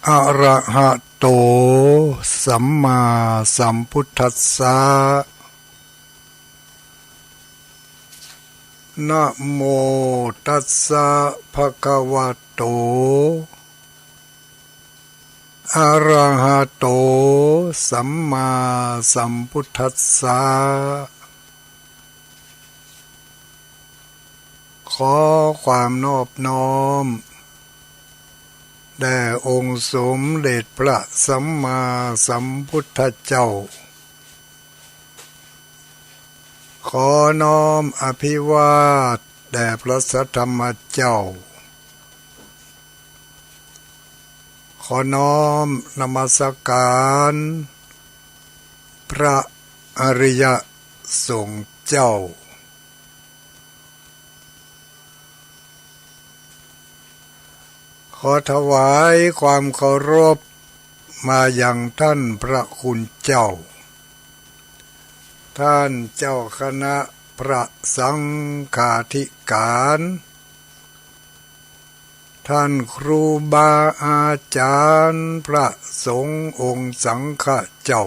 อะระหะโตสัมมาสัมพุทธัสสะนะโมตัสสะภะคะวะโตอะระหะโตสัมมาสัมพุทธัสสะขอความนอบน้อมแด่องค์สมเด็จพระสัมมาสัมพุทธเจ้าขอน้อมอภิวาทแด่พระสัทธรรมเจ้าขอน้อมนมัสการพระอริยสงฆ์เจ้าขอถวายความเคารพมายังท่านพระคุณเจ้าท่านเจ้าคณะพระสังฆาธิการท่านครูบาอาจารย์พระสงฆ์องค์สังฆเจ้า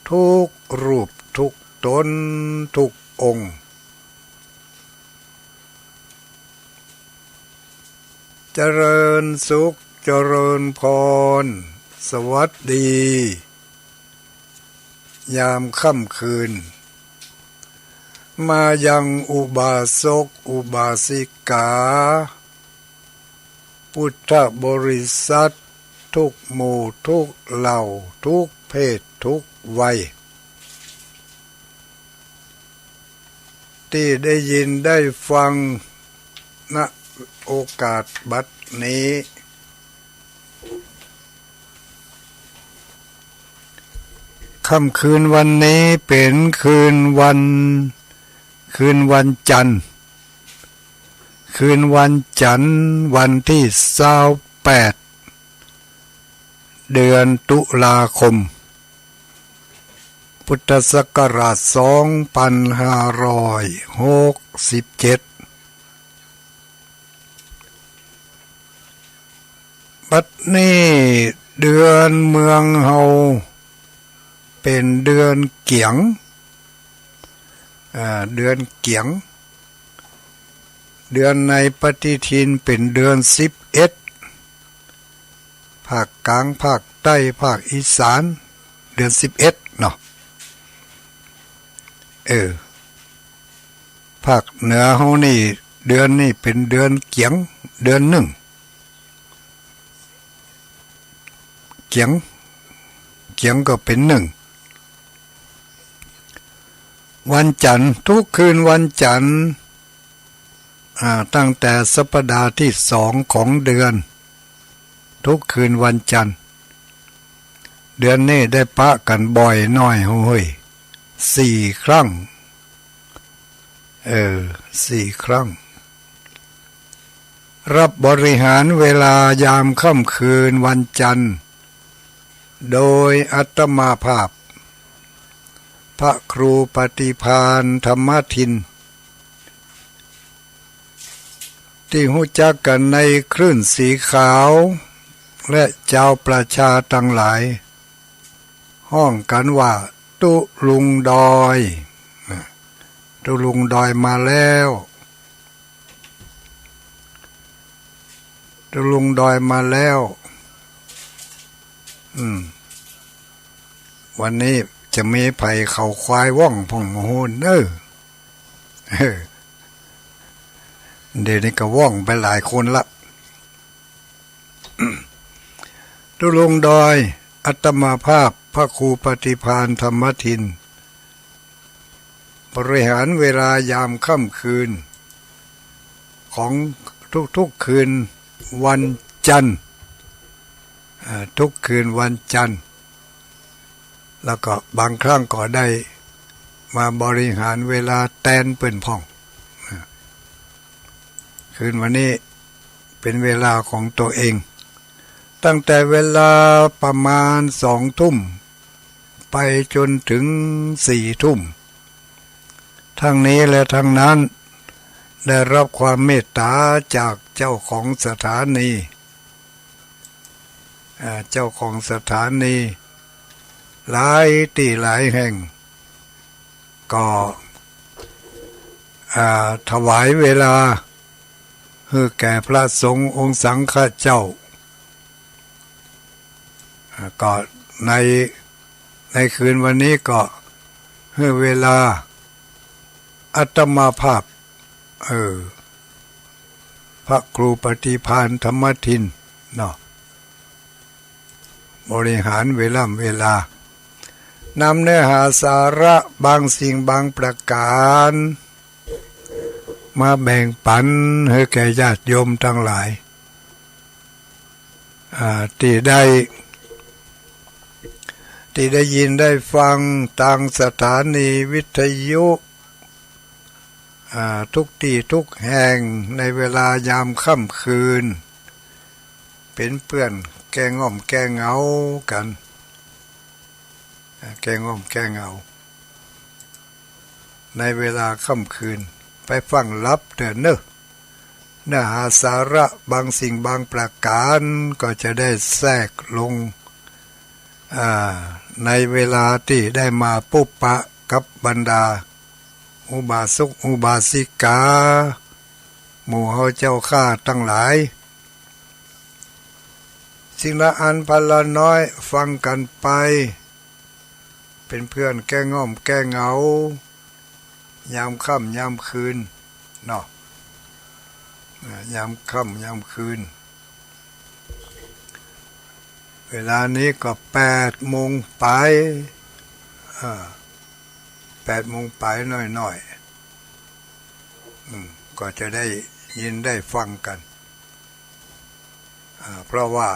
ทุกรูปทุกตนทุกองค์เจริญสุขเจริญพรสวัสดียามค่ำคืนมายังอุบาสกอุบาสิกาพุทธบริษัททุกหมู่ทุกเหล่าทุกเพศทุกวัยที่ได้ยินได้ฟังณโอกาสบัดนี้ค่ำคืนวันนี้เป็นคืนวันจันทร์วันที่28เดือนตุลาคมพุทธศักราช2567บัดนี้เดือนเมืองเฮาเป็นเดือนเกียงเดือนในปฏิทินเป็นเดือน11ภาคกลางภาคใต้ภาคอีสานเดือน11เนาะภาคเหนือเฮานี่เดือนนี้เป็นเดือนเกียงเดือน1เกียงก็เป็น1วันจันทร์ทุกคืนวันจันทร์ตั้งแต่สัปดาห์ที่2ของเดือนทุกคืนวันจันทร์เดือนนี้ได้ปะกันบ่อยน้อยโห้ย4 ครั้ง4 ครั้งรับบริหารเวลายามค่ำคืนวันจันทร์โดยอาตมาภาพพระครูปฏิภาณธรรมทินที่รู้จักกันในคลื่นสีขาวและเจ้าประชาทั้งหลายห้องกันว่าตุลุงดอยมาแล้วตุลุงดอยมาแล้ววันนี้จะมีไผ่เขาควายว่องพ่องโหนเดี๋ยวนี้ก็ว่องไปหลายคนละ ตุลุงดอยอาตมาภาพพระครูปฏิภาณธรรมทินบริหารเวลายามค่ำคืนของทุกคืนวันจันทร์ทุกคืนวันจันทร์แล้วก็บางครั้งก็ได้มาบริหารเวลาแตนเปิ่นพ่องคืนวันนี้เป็นเวลาของตัวเองตั้งแต่เวลาประมาณ2 ทุ่มไปจนถึง4 ทุ่มทั้งนี้และทั้งนั้นได้รับความเมตตาจากเจ้าของสถานี เจ้าของสถานีหลายที่หลายแห่งก็ถวายเวลาให้แก่พระสงฆ์องค์สังฆเจ้าก็ในคืนวันนี้ก็ให้เวลาอาตมาภาพพระครูปฏิภาณธรรมทินเนาะบริหารเวลานำเนื้อหาสาระบางสิ่งบางประการมาแบ่งปันให้แก่ญาติโยมทั้งหลายที่ได้ยินได้ฟังทางสถานีวิทยุทุกที่ทุกแห่งในเวลายามค่ำคืนเป็นเพื่อนแก้ง่อมแก้เหงากันแก้ง่อมแก้เหงาในเวลาค่ำคืนไปฟังรับเดินเนื้อหาสาระบางสิ่งบางประการก็จะได้แทรกลงในเวลาที่ได้มาปุปะกับบรรดาอุบาสกอุบาสิกาหมู่เฮาเจ้าข้าทั้งหลายสิ่งละอันพันละน้อยฟังกันไปเป็นเพื่อนแก้ง่อมแก้เหงายามค่ำยามคืนเนาะยามค่ำยามคืนเวลานี้ก็8 โมงไป8 โมงไปหน่อยก็จะได้ยินได้ฟังกันเพราะว่า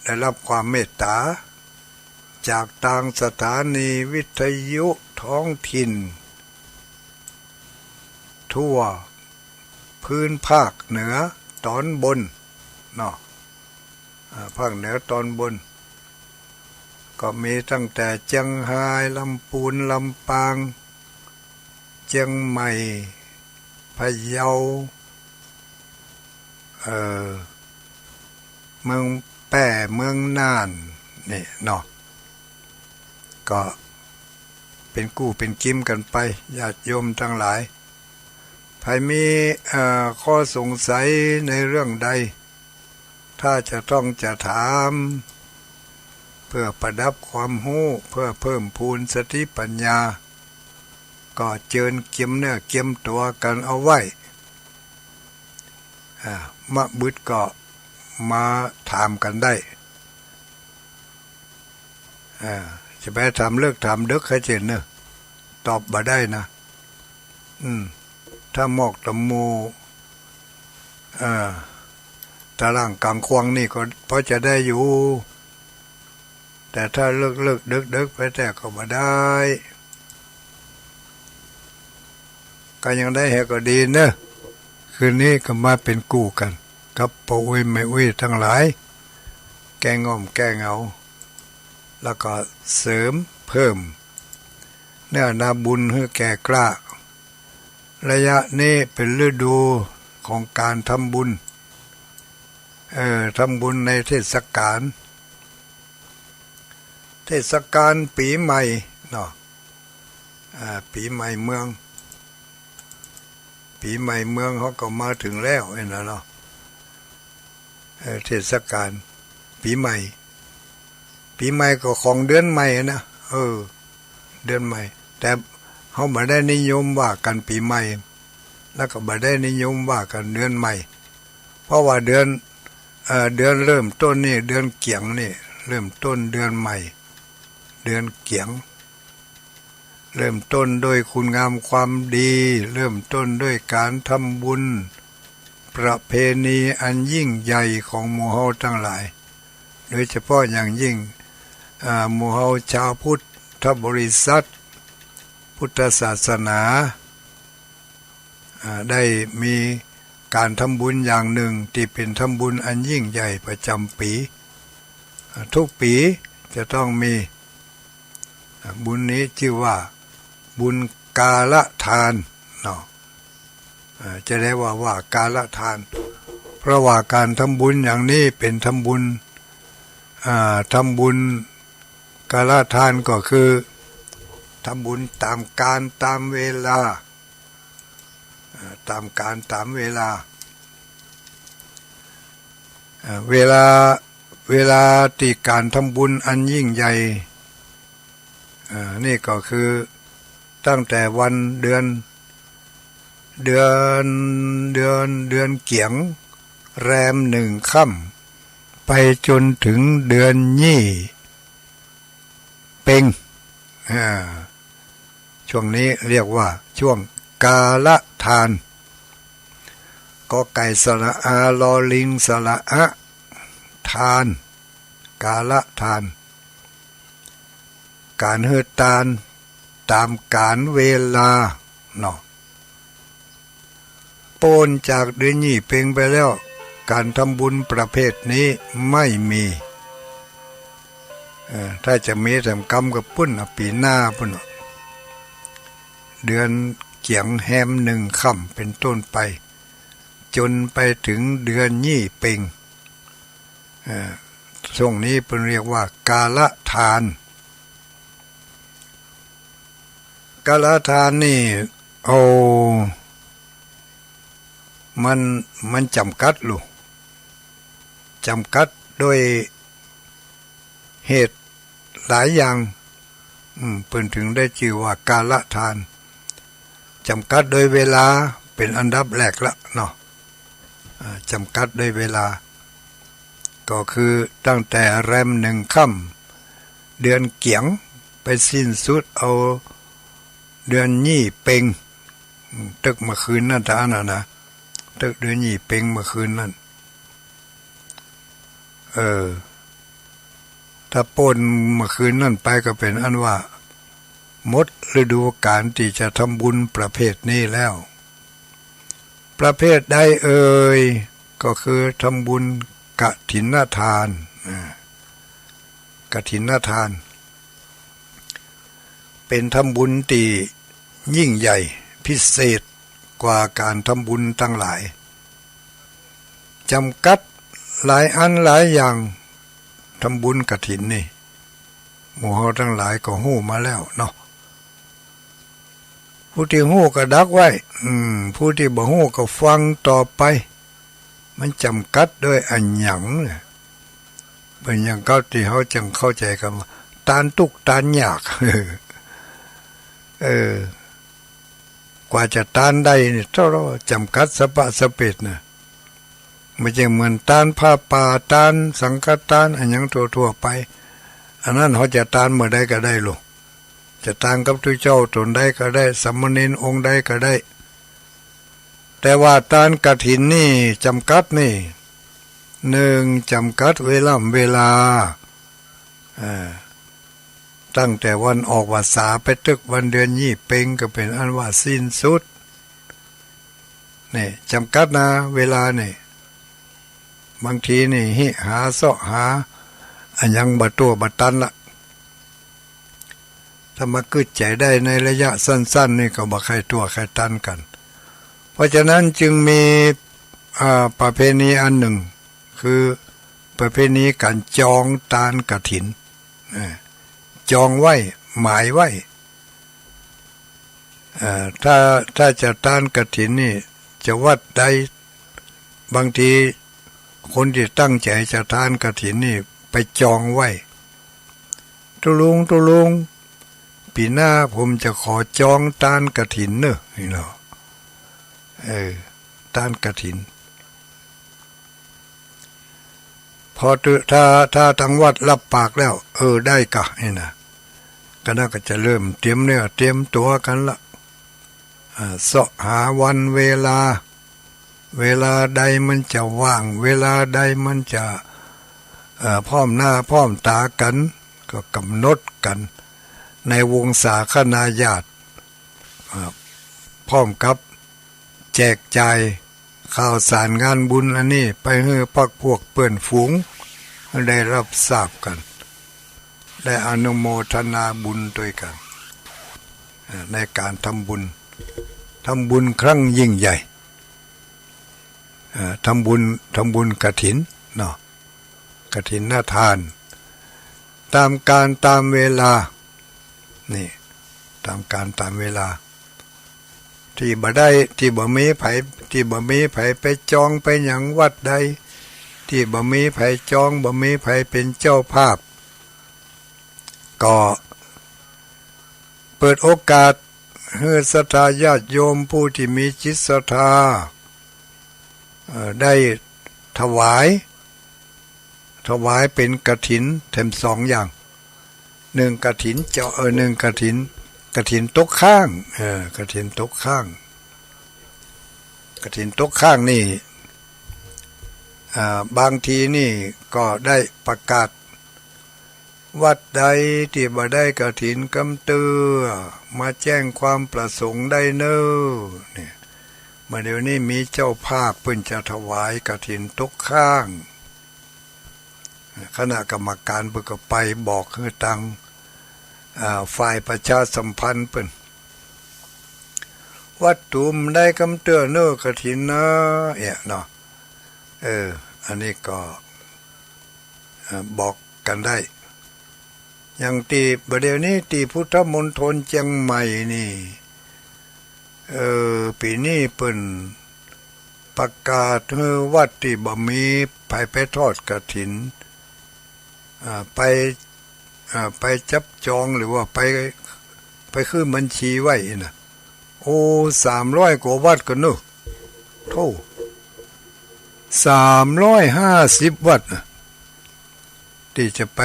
ได้รับความเมตตาจากทางสถานีวิทยุท้องถิ่นทั่วพื้นภาคเหนือตอนบนเนาะภาคเหนือตอนบนก็มีตั้งแต่เชียงรายลำพูนลำปางเชียงใหม่พะเยาเมืองแป้เมืองน่านนี่เนาะก็เป็นกู้เป็นกิมกันไปญาติโยมทั้งหลายใครมีข้อสงสัยในเรื่องใดถ้าจะต้องจะถามเพื่อประดับความรู้เพื่อเพิ่มพูนสติปัญญาก็เจิญเกียมเนื้อเกียมตัวกันเอาไว้มะบึดก็มาถามกันได้จะไปถามเลิกถามดึกให้เจนเนอะตอบบ่ได้นะถ้าหมอกตะมูตารางกลางควงนี่ก็พอจะได้อยู่แต่ถ้าเลิกดึกไปแต่ก็บ่ได้ก็ยังได้เหก็ดีเนอะคืนนี้ก็มาเป็นกู้กันกับปู่อุ้ยแม่อุ้ยทั้งหลายแก้ง่อมแก้เหงาแล้วก็เสริมเพิ่มเนื้อนาบุญให้แก่กล้าระยะนี้เป็นฤดูของการทำบุญทำบุญในเทศกาลปีใหม่เนาะปีใหม่เมืองเขาก็มาถึงแล้วนะเนาะเทศกาลปีใหม่ก็ของเดือนใหม่นะเดือนใหม่แต่เขาไม่ได้นิยมว่ากันปีใหม่แล้วก็ไม่ได้นิยมว่ากันเดือนใหม่เพราะว่าเดือนเริ่มต้นนี่เดือนเกียงนี่เริ่มต้นเดือนใหม่เดือนเกียงเริ่มต้นด้วยคุณงามความดีเริ่มต้นด้วยการทำบุญประเพณีอันยิ่งใหญ่ของหมู่เฮาทั้งหลายโดยเฉพาะอย่างยิ่งหมู่เฮาชาวพุทธบริษัทพุทธศาสนาได้มีการทำบุญอย่างหนึ่งที่เป็นทำบุญอันยิ่งใหญ่ประจำปีทุกปีจะต้องมีบุญนี้ชื่อว่าบุญกาลทานเนาะจะได้ว่ากาลทานเพ เพราะว่าการทำบุญอย่างนี้เป็นทำบุญกาลทานก็คือทำบุญตามการตามเวลาตามการตามเวลาเวลาที่การทำบุญอันยิ่งใหญ่นี่ก็คือตั้งแต่วันเดือนเกียงแรมหนึ่งค่ำไปจนถึงเดือนยี่เป็งช่วงนี้เรียกว่าช่วงกาลทานก็ไก่สระอาลอลิงสระอะทานกาลทานการเฮือทานตามกาลเวลาเนาะโปนจากเดือนยี่เป็งไปแล้วการทำบุญประเภทนี้ไม่มีถ้าจะมีทำกรรมกับปุ้นปีหน้าปุ้นเดือนเกียงแฮมหนึ่งค่ำเป็นต้นไปจนไปถึงเดือนยี่เป็งช่วงนี้เป็นเรียกว่ากาลทานกาลทานนี่มันจำกัดลูกจำกัดโดยเหตุหลายอย่างเพิ่นถึงได้ชื่อว่ากาลทานจำกัดโดยเวลาเป็นอันดับแรกละเนาะจำกัดโดยเวลาก็คือตั้งแต่แรมหนึ่งค่ำเดือนเกียงไปสิ้นสุดเอาเดือนยี่เป็งตึกเมื่อคืนนั่นท่านะตึกเดือนยี่เป็งเมื่อคืนนั่นถ้าป่นเมื่อคืนนั่นไปก็เป็นอันว่าหมดฤดูกาลที่จะทำบุญประเภทนี้แล้วประเภทใดก็คือทำบุญกฐินทานกฐินทานเป็นทำบุญที่ยิ่งใหญ่พิเศษกว่าการทำบุญทั้งหลายจำกัดหลายอันหลายอย่างทำบุญกฐินนี่หมู่เฮาทั้งหลายก็ฮู้มาแล้วเนาะผู้ที่ฮู้ก็ดักไว้ผู้ที่บ่ฮู้ก็ฟังต่อไปมันจำกัดด้วยอันหยังเนี่ยเป็นอย่างเก่าที่เฮาจึงเข้าใจกันว่าตานทุกข์ตานยากกว่าจะตานได้นี่เท่าเราจำกัดสะปะสะเปดนะไม่ใช่เหมือนตานผ้าป่าตานสังฆทานอันยังทั่วไปอันนั้นเขาจะตานเมื่อใดก็ได้ลูกจะตานกับทุกเจ้าตนใดก็ได้สามเณรองค์ใดก็ได้แต่ว่าตานกฐินนี่จำกัดนี่หนึ่งจำกัดเวลาตั้งแต่วันออกพรรษาไปตึกวันเดือนยี่เป็งก็เป็นอันว่าสิ้นสุดนี่จำกัดนะเวลานี่บางทีนี่หาเสาะหาอันยังบัตัวบัตันละถ้ามาคึดใจได้ในระยะสั้นๆนี่ก็บ่ใครตัวใครตันกันเพราะฉะนั้นจึงมีประเพณีอันหนึ่งคือประเพณีการจองตานกฐินจองไว้หมายไว้ถ้าจะตานกฐินนี่จะวัดใดบางทีคนที่ตั้งใจจะทานกฐินนี่ไปจองไว้ตุลุงปีหน้าผมจะขอจองตานกฐินเนอะนี่เนาะตานกฐินพอถ้าทางวัดรับปากแล้วได้กะนี่นะก็น่าก็จะเริ่มเตรียมเนื้อเตรียมตัวกันละเสาะหาวันเวลาใดมันจะว่างเวลาใดมันจะพร้อมหน้าพร้อมตากันก็กำหนดกันในวงศาคณาญาติพร้อมกับแจกจ่ายข่าวสารงานบุญอันนี้ไปให้พักพวกเพื่อนฝูงได้รับทราบกันได้อนุโมทนาบุญด้วยกันในการทำบุญครั้งยิ่งใหญ่ ทำบุญกฐินเนาะกฐินน่าทานตามการตามเวลานี่ตามการตามเวลาที่บ่ได้ที่บ่มีไผไปจองไปหยังวัดใดที่บ่มีไผจองบ่มีไผเป็นเจ้าภาพก็เปิดโอกาสให้ศรัทธาญาติโยมผู้ที่มีจิตศรัทธาได้ถวายเป็นกฐินแถมสองอย่างหนึ่งกฐินเจาะหนึ่งกฐินตกข้างกฐินตกข้างกฐินตกข้างนี่บางทีนี่ก็ได้ประกาศวัดใดที่บ่ได้กฐินกำเตือมาแจ้งความประสงค์ได้เน้อเนี่ยมาเดี๋ยวนี้มีเจ้าภาพเพิ่นจะถวายกฐินตกข้างคณะกรรมการเพิ่นก็ไปบอกให้ทางฝ่ายประชาสัมพันธ์เพิ่นวัดตุมได้กำเตือเน้อกฐินนะเนาะอันนี้ก็บอกกันได้อย่างตีประเดี๋ยวนี้ตีพุทธมณฑลเชียงใหม่นี่ปีนี้เปิ้นประกาศให้วัดที่บ่มีไปทอดกฐินไปจับจองหรือว่าไปขึ้นบัญชีไว้น่ะโอ้300กว่าวัดกันเนอะโธ่350วัดนะที่จะไป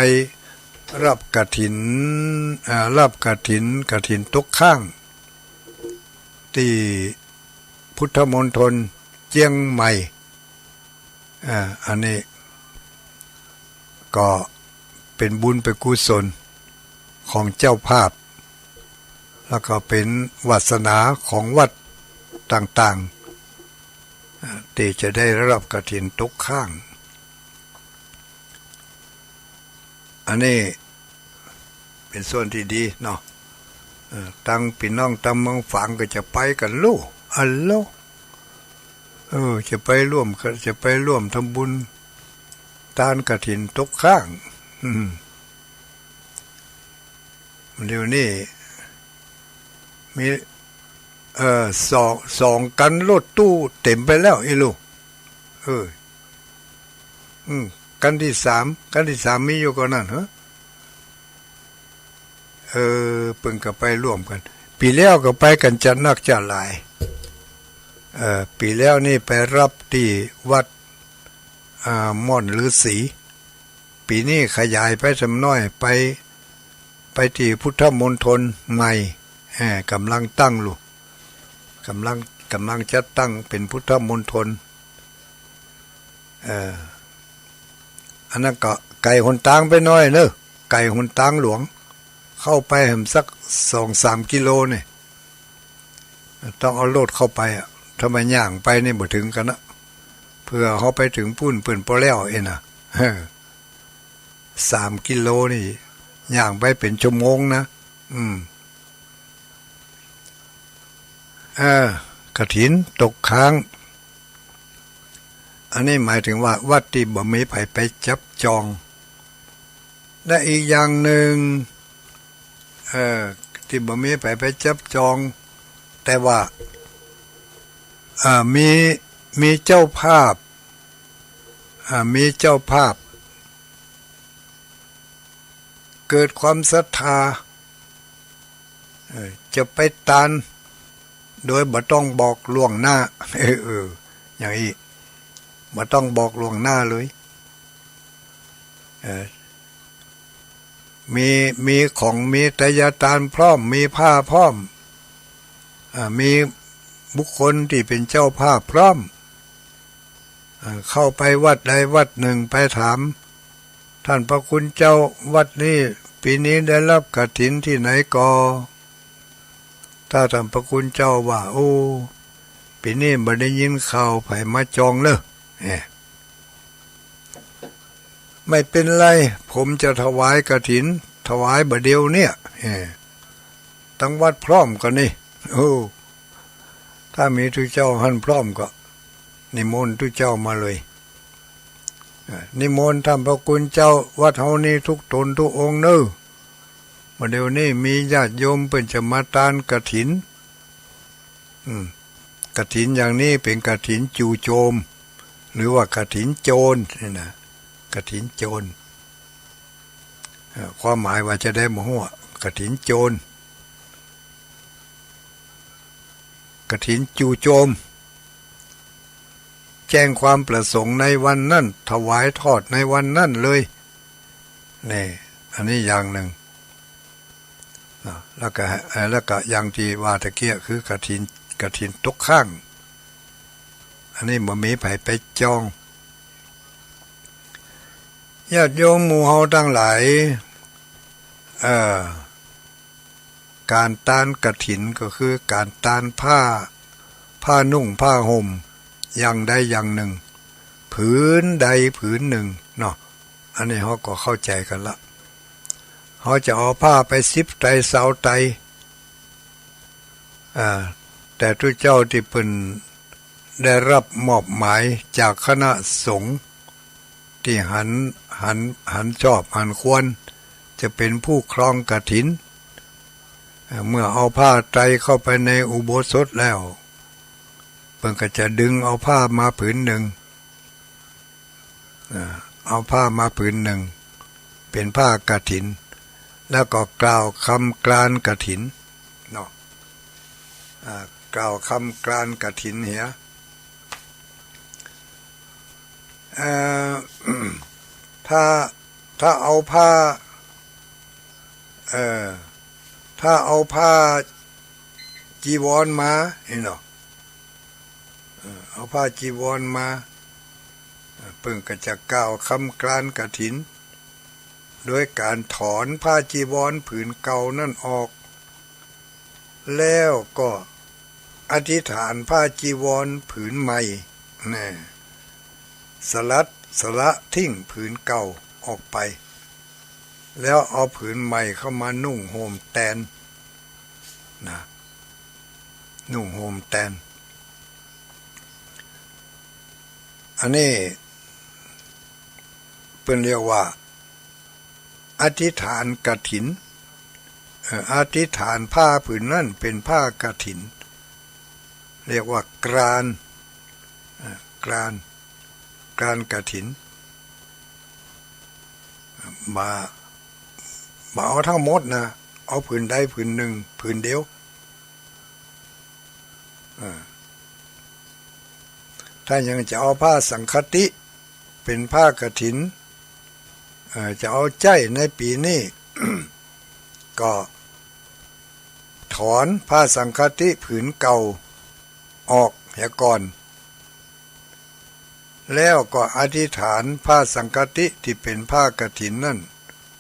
รับกฐินตกข้างที่พุทธมณฑลเชียงใหม่อันนี้ก็เป็นบุญเป็นกุศลของเจ้าภาพแล้วก็เป็นวาสนาของวัดต่างๆที่จะได้รับกฐินตกข้างอันนี้เป็นส่วนที่ดีเนาะตั้งพี่น้องตำเมืองฝังก็จะไปกันลูกอัลโลจะไปร่วมทำบุญทานกฐินตกข้างเดี๋ยวนี้มีสองกันรถตู้เต็มไปแล้วไอ้ลูกกันที่สามมีอยู่ก่อนนั่นเหรอเพิ่งก็ไปร่วมกันปีแล้วก็ไปกันจัดนักจัดหลายปีแล้วนี่ไปรับที่วัดม่อนฤาษีปีนี้ขยายไปสำน้อยไปที่พุทธมณฑลใหม่กำลังตั้งลูกกำลังจะตั้งเป็นพุทธมณฑลอันนั้นก็ไก่หนตางไปน้อยเนอะไก่หนตางหลวงเข้าไปแหมสัก 2-3 กิโลนี่ต้องเอารถเข้าไปถ้ามันย่างไปนี่บ่ถึงกันนะเพื่อเขาไปถึงปุ้นเปิ่นพอแล้วน่ะ3 กิโลนี่ย่างไปเป็นชั่วโมงนะกฐินตกค้างอันนี้หมายถึงว่าวัดที่บ่มีไผไปจับจองและอีกอย่างหนึ่งที่บ่มีไผไปจับจองแต่ว่ามีเจ้าภาพเกิดความศรัทธาจะไปตานโดยบ่ต้องบอกล่วงหน้าอย่างนี้บ่ต้องบอกล่วงหน้าเลยมีของมีไตรยาทานพร้อมมีผ้าพร้อมมีบุคคลที่เป็นเจ้าภาพพร้อมเข้าไปวัดใดวัดหนึ่งไปถามท่านพระคุณเจ้าวัดนี้ปีนี้ได้รับกฐินที่ไหนกอถ้าท่านพระคุณเจ้าว่าโอ้ปีนี้บ่ได้ยินข่าวไผมาจองเลยไม่เป็นไรผมจะถวายกฐินถวายบ่เดียวเนี่ยตั้งวัดพร้อมกันนี่ถ้ามีทุกเจ้าหันพร้อมก็ นิมนต์ทุกเจ้ามาเลยนิมนต์ท่านพระคุณเจ้าวัดเฮานี้ทุกตนทุกองค์เน้อมาเดี๋ยวนี้มีญาติโยมเพิ่นจะมาทานกฐินกฐินอย่างนี้เป็นกฐินจู่โจมหรือว่ากฐินโจรนี่นะกฐินโจรความหมายว่าจะได้บ่ฮู้กฐินโจรกฐินจู่โจมแจ้งความประสงค์ในวันนั้นถวายทอดในวันนั้นเลยนี่อันนี้อย่างหนึ่งแล้วก็อย่างที่ว่าตะเกียคือกฐินตกข้างอันนี้บ่มีไผไปจองญาติโยมหมู่เฮาทั้งหลายการตานกฐินก็คือการตานผ้านุ่งผ้าห่มอย่างใดอย่างหนึ่งผืนใดผืนหนึ่งเนาะอันนี้เขาก็เข้าใจกันละเขาจะเอาผ้าไป10 ไตร20 ไตรแต่ทุกเจ้าที่เป็นได้รับมอบหมายจากคณะสงฆ์ที่หันชอบหันควรจะเป็นผู้ครองกฐินเมื่อเอาผ้าไตรเข้าไปในอุโบสถแล้วเพิ่นก็จะดึงเอาผ้ามาผืนหนึ่งเอาผ้ามาผืนหนึ่งเป็นผ้ากฐินแล้วก็กล่าวคำกรานกฐินเนาะกล่าวคำกรานกฐินเหียถ้าเอาผ้าจีวรมาเนาะเอาผ้าจีวรมาเพิ่งก็จะกล่าวคำกรานกฐินโดยการถอนผ้าจีวรผืนเก่านั่นออกแล้วก็อธิษฐานผ้าจีวรผืนใหม่สละทิ้งผืนเก่าออกไปแล้วเอาผืนใหม่เข้ามานุ่งห่มแทนนุ่งห่มแทนอันนี้เป็นเรียกว่าอธิษฐานกฐินอธิษฐานผ้าผืนนั่นเป็นผ้ากฐินเรียกว่ากรานกฐินมาเอาทั้งหมดนะเอาผืนใดผืนหนึ่งผืนเดียวถ้ายังจะเอาผ้าสังฆติเป็นผ้ากฐินจะเอาใจในปีนี้ ก็ถอนผ้าสังฆติผืนเก่าออกเสียก่อนแล้วก็อธิษฐานผ้าสังฆติที่เป็นผ้ากฐินนั่น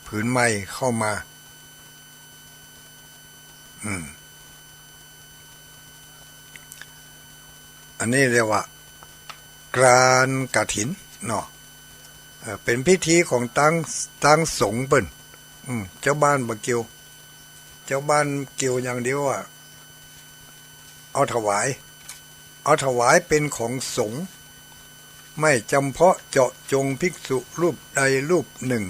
ผืนใหม่เข้ามาอันนี้เรียกว่ากรานกฐินเนาะเป็นพิธีของตั้งสงฆ์เปิ้นเจ้าบ้านบ่เกี่ยวเจ้าบ้านเกี่ยวอย่างเดียวเอาถวายเป็นของสงฆ์ไม่จำเพาะเจาะจงภิกษุรูปใดรูปหนึ่ง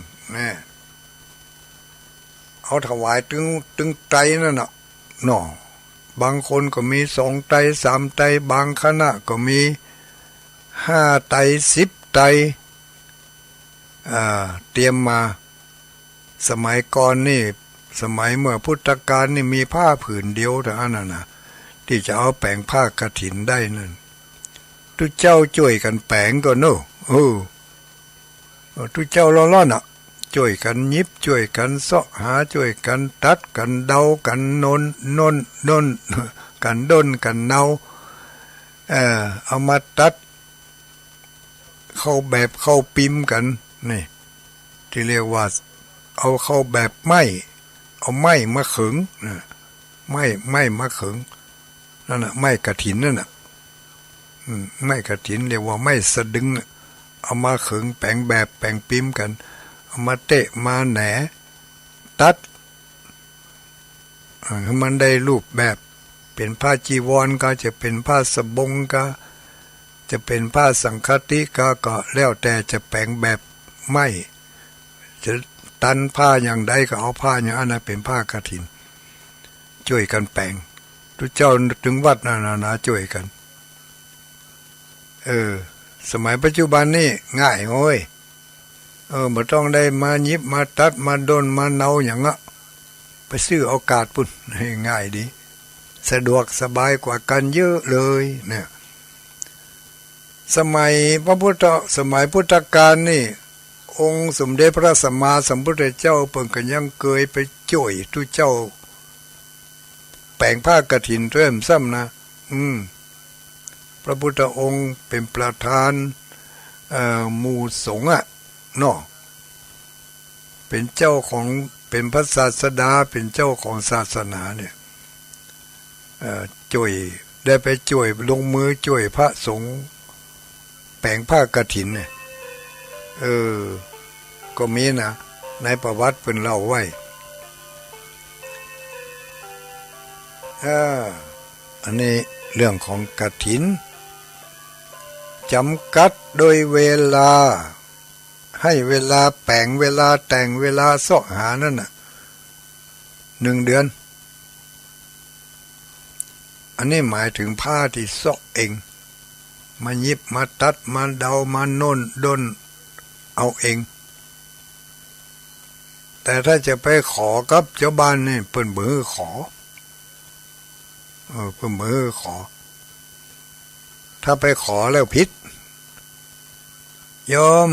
เอาถวายตึงไตรนั่นน่ะเนาะบางคนก็มี2 ไตร3 ไตรบางคณะก็มี5 ไตร10 ไตรเตรียมมาสมัยก่อนนี่สมัยเมื่อพุทธกาลนี่มีผ้าผืนเดียวเท่านั้นน่ะที่จะเอาแปลงผ้ากฐินได้นั่นทุกเจ้าช่วยกันแปลงก็เนาะทุกเจ้าล้อๆน่ะช่วยกันยิบช่วยกันเสาะหาช่วยกันตัดกันเดากันนนกันด้นกันเนาเอามาตัดเข้าแบบเข้าปิมกันนี่ที่เรียกว่าเอาเข้าแบบไม้เอาไม้มาขึงไม้มาขึงนั่นน่ะไม้กฐินนั่นน่ะไม้กฐินเรียกว่าไม้สะดึงเอามาขึงแปลงแบบแปลงปิมกันเอามาเตะมาแหนตัดให้มันได้รูปแบบเป็นผ้าจีวรก็จะเป็นผ้าสบงก็ จะเป็นผ้าสังฆติกาก็แล้วแต่จะแปลงแบบไม่จะตันผ้าอย่างใดก็เอาผ้าอย่างนั้นเป็นผ้ากฐินช่วยกันแปลงทุกเจ้าถึงวัดนาช่วยกันสมัยปัจจุบันนี่ง่ายโอ้ยบ่ต้องได้มายิบมาตัดมาโดนมาเนาอย่างอ่ะไปซื้อโอกาสปุ่นง่ายดีสะดวกสบายกว่ากันเยอะเลยเนี่ยสมัยพุทธกาลนี่องค์สมเด็จพระสัมมาสัมพุทธเจ้าเพิ่นก็ยังเคยไปช่วยทุกเจ้าแปลงผ้ากฐินเริ่มซ้ำนะพระพุทธองค์เป็นประธานหมู่สงฆ์เนาะเป็นเจ้าของเป็นพระศาสดาเป็นเจ้าของศาสนาเนี่ยช่วยได้ไปช่วยลงมือช่วยพระสงฆ์แปลงผ้ากฐินเนี่ยก็มีนะในประวัติเพิ่นเล่าไว้อันนี้เรื่องของกฐินจำกัดโดยเวลาให้เวลาแปลงเวลาแต่งเวลาเสาะหานั่นน่ะ1 เดือนอันนี้หมายถึงผ้าที่เสาะเองมายิบมาตัดมาเดามาโน่นด้นเอาเองแต่ถ้าจะไปขอกับเจ้าบ้านนี่เปิ้นมือขอเปิ้นมือขอถ้าไปขอแล้วผิดโยม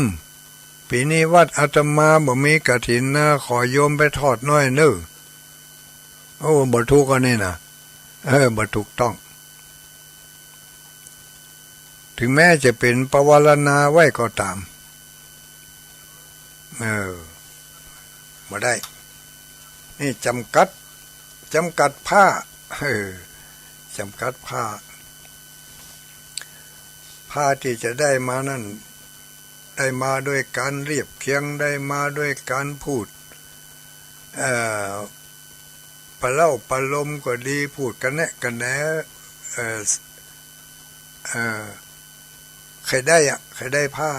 ปีนี้วัดอาตมาบ่มีกฐินนะขอโยมไปทอดน้อยเน้อบ่ถูกกันนี่นะบ่ถูกต้องถึงแม้จะเป็นปวารณาไว้ก็ตามบ่ได้นี่จำกัดผ้าจำกัดผ้าที่จะได้มานั่นได้มาด้วยการเรียบเคียงได้มาด้วยการพูดปะเล่าปะลมก็ดีพูดกันแนะกันแหนใครได้ผ้า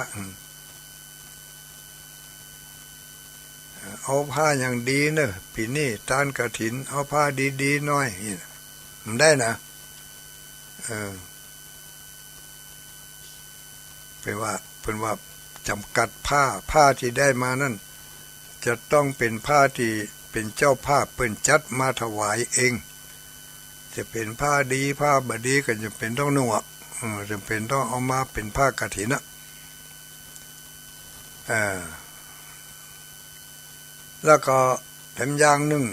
เอาผ้าอย่างดีเนอะปีนี้ทานกฐินเอาผ้าดีๆหน่อยมันได้นะเป็นว่าจำกัดผ้าที่ได้มานั่นจะต้องเป็นผ้าที่เป็นเจ้าภาพเปิ้นจัดมาถวายเองจะเป็นผ้าดีผ้าบดีก็จะเป็นต้องนุ่งจำเป็นต้องเอามาเป็นผ้ากฐินแล้วก็แถมอย่างหนึ่ง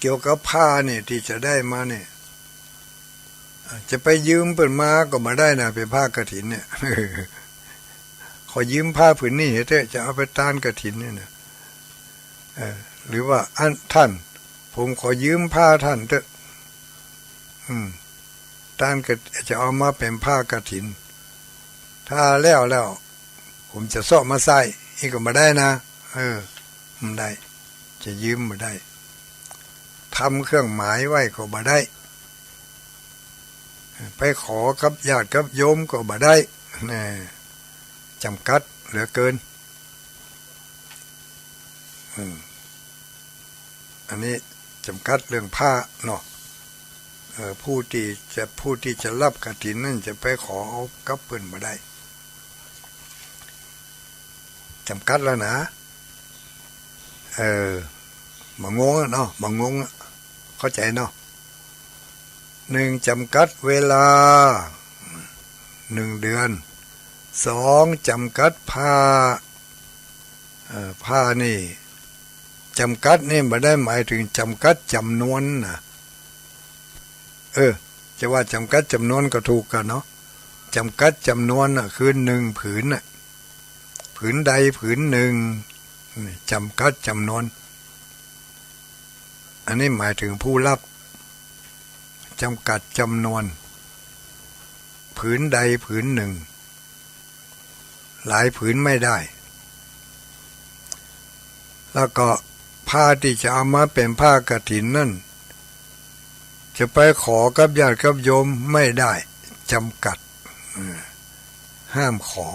เกี่ยวกับผ้านี่ที่จะได้มาเนี่ยจะไปยืมเปิ่นมาก็มาได้นะเป็นผ้ากฐินเนี่ยขอยืมผ้าผืนนี้เถอะจะเอาไปต้านกฐินเนี่ยนะหรือว่าท่านผมขอยืมผ้าท่านเถอะต้านก็จะเอามาเป็นผ้ากฐินถ้าแล้วผมจะซ่อมาใส่อีกก็มาได้นะมันได้จะยืมมาได้ทำเครื่องหมายไว้ก็มาได้ไปขอกับญาติกับโยมก็มาได้จำกัดเหลือเกินอันนี้จำกัดเรื่องผ้าเนาะผู้ที่จะรับกฐินนั่นจะไปขอเอากับเพิ่นมาได้จำกัดแล้วนะบางงงเนาะบางงงเข้าใจเนาะ1จำกัดเวลา1 เดือน2จำกัดผ้านี่จำกัดนี่ไม่ได้หมายถึงจำกัดจำนวนนะจะว่าจำกัดจำนวนก็ถูกกันเนาะจำกัดจำนวนคือ1 ผืนผืนใดผืนหนึ่งจำกัดจำนวนอันนี้หมายถึงผู้รับจำกัดจำนวนผืนใดผืนหนึ่งหลายผืนไม่ได้แล้วก็ผ้าที่จะเอามาเป็นผ้ากฐินนั่นจะไปขอกับญาติกับโยมไม่ได้ จำกัดห้ามขอ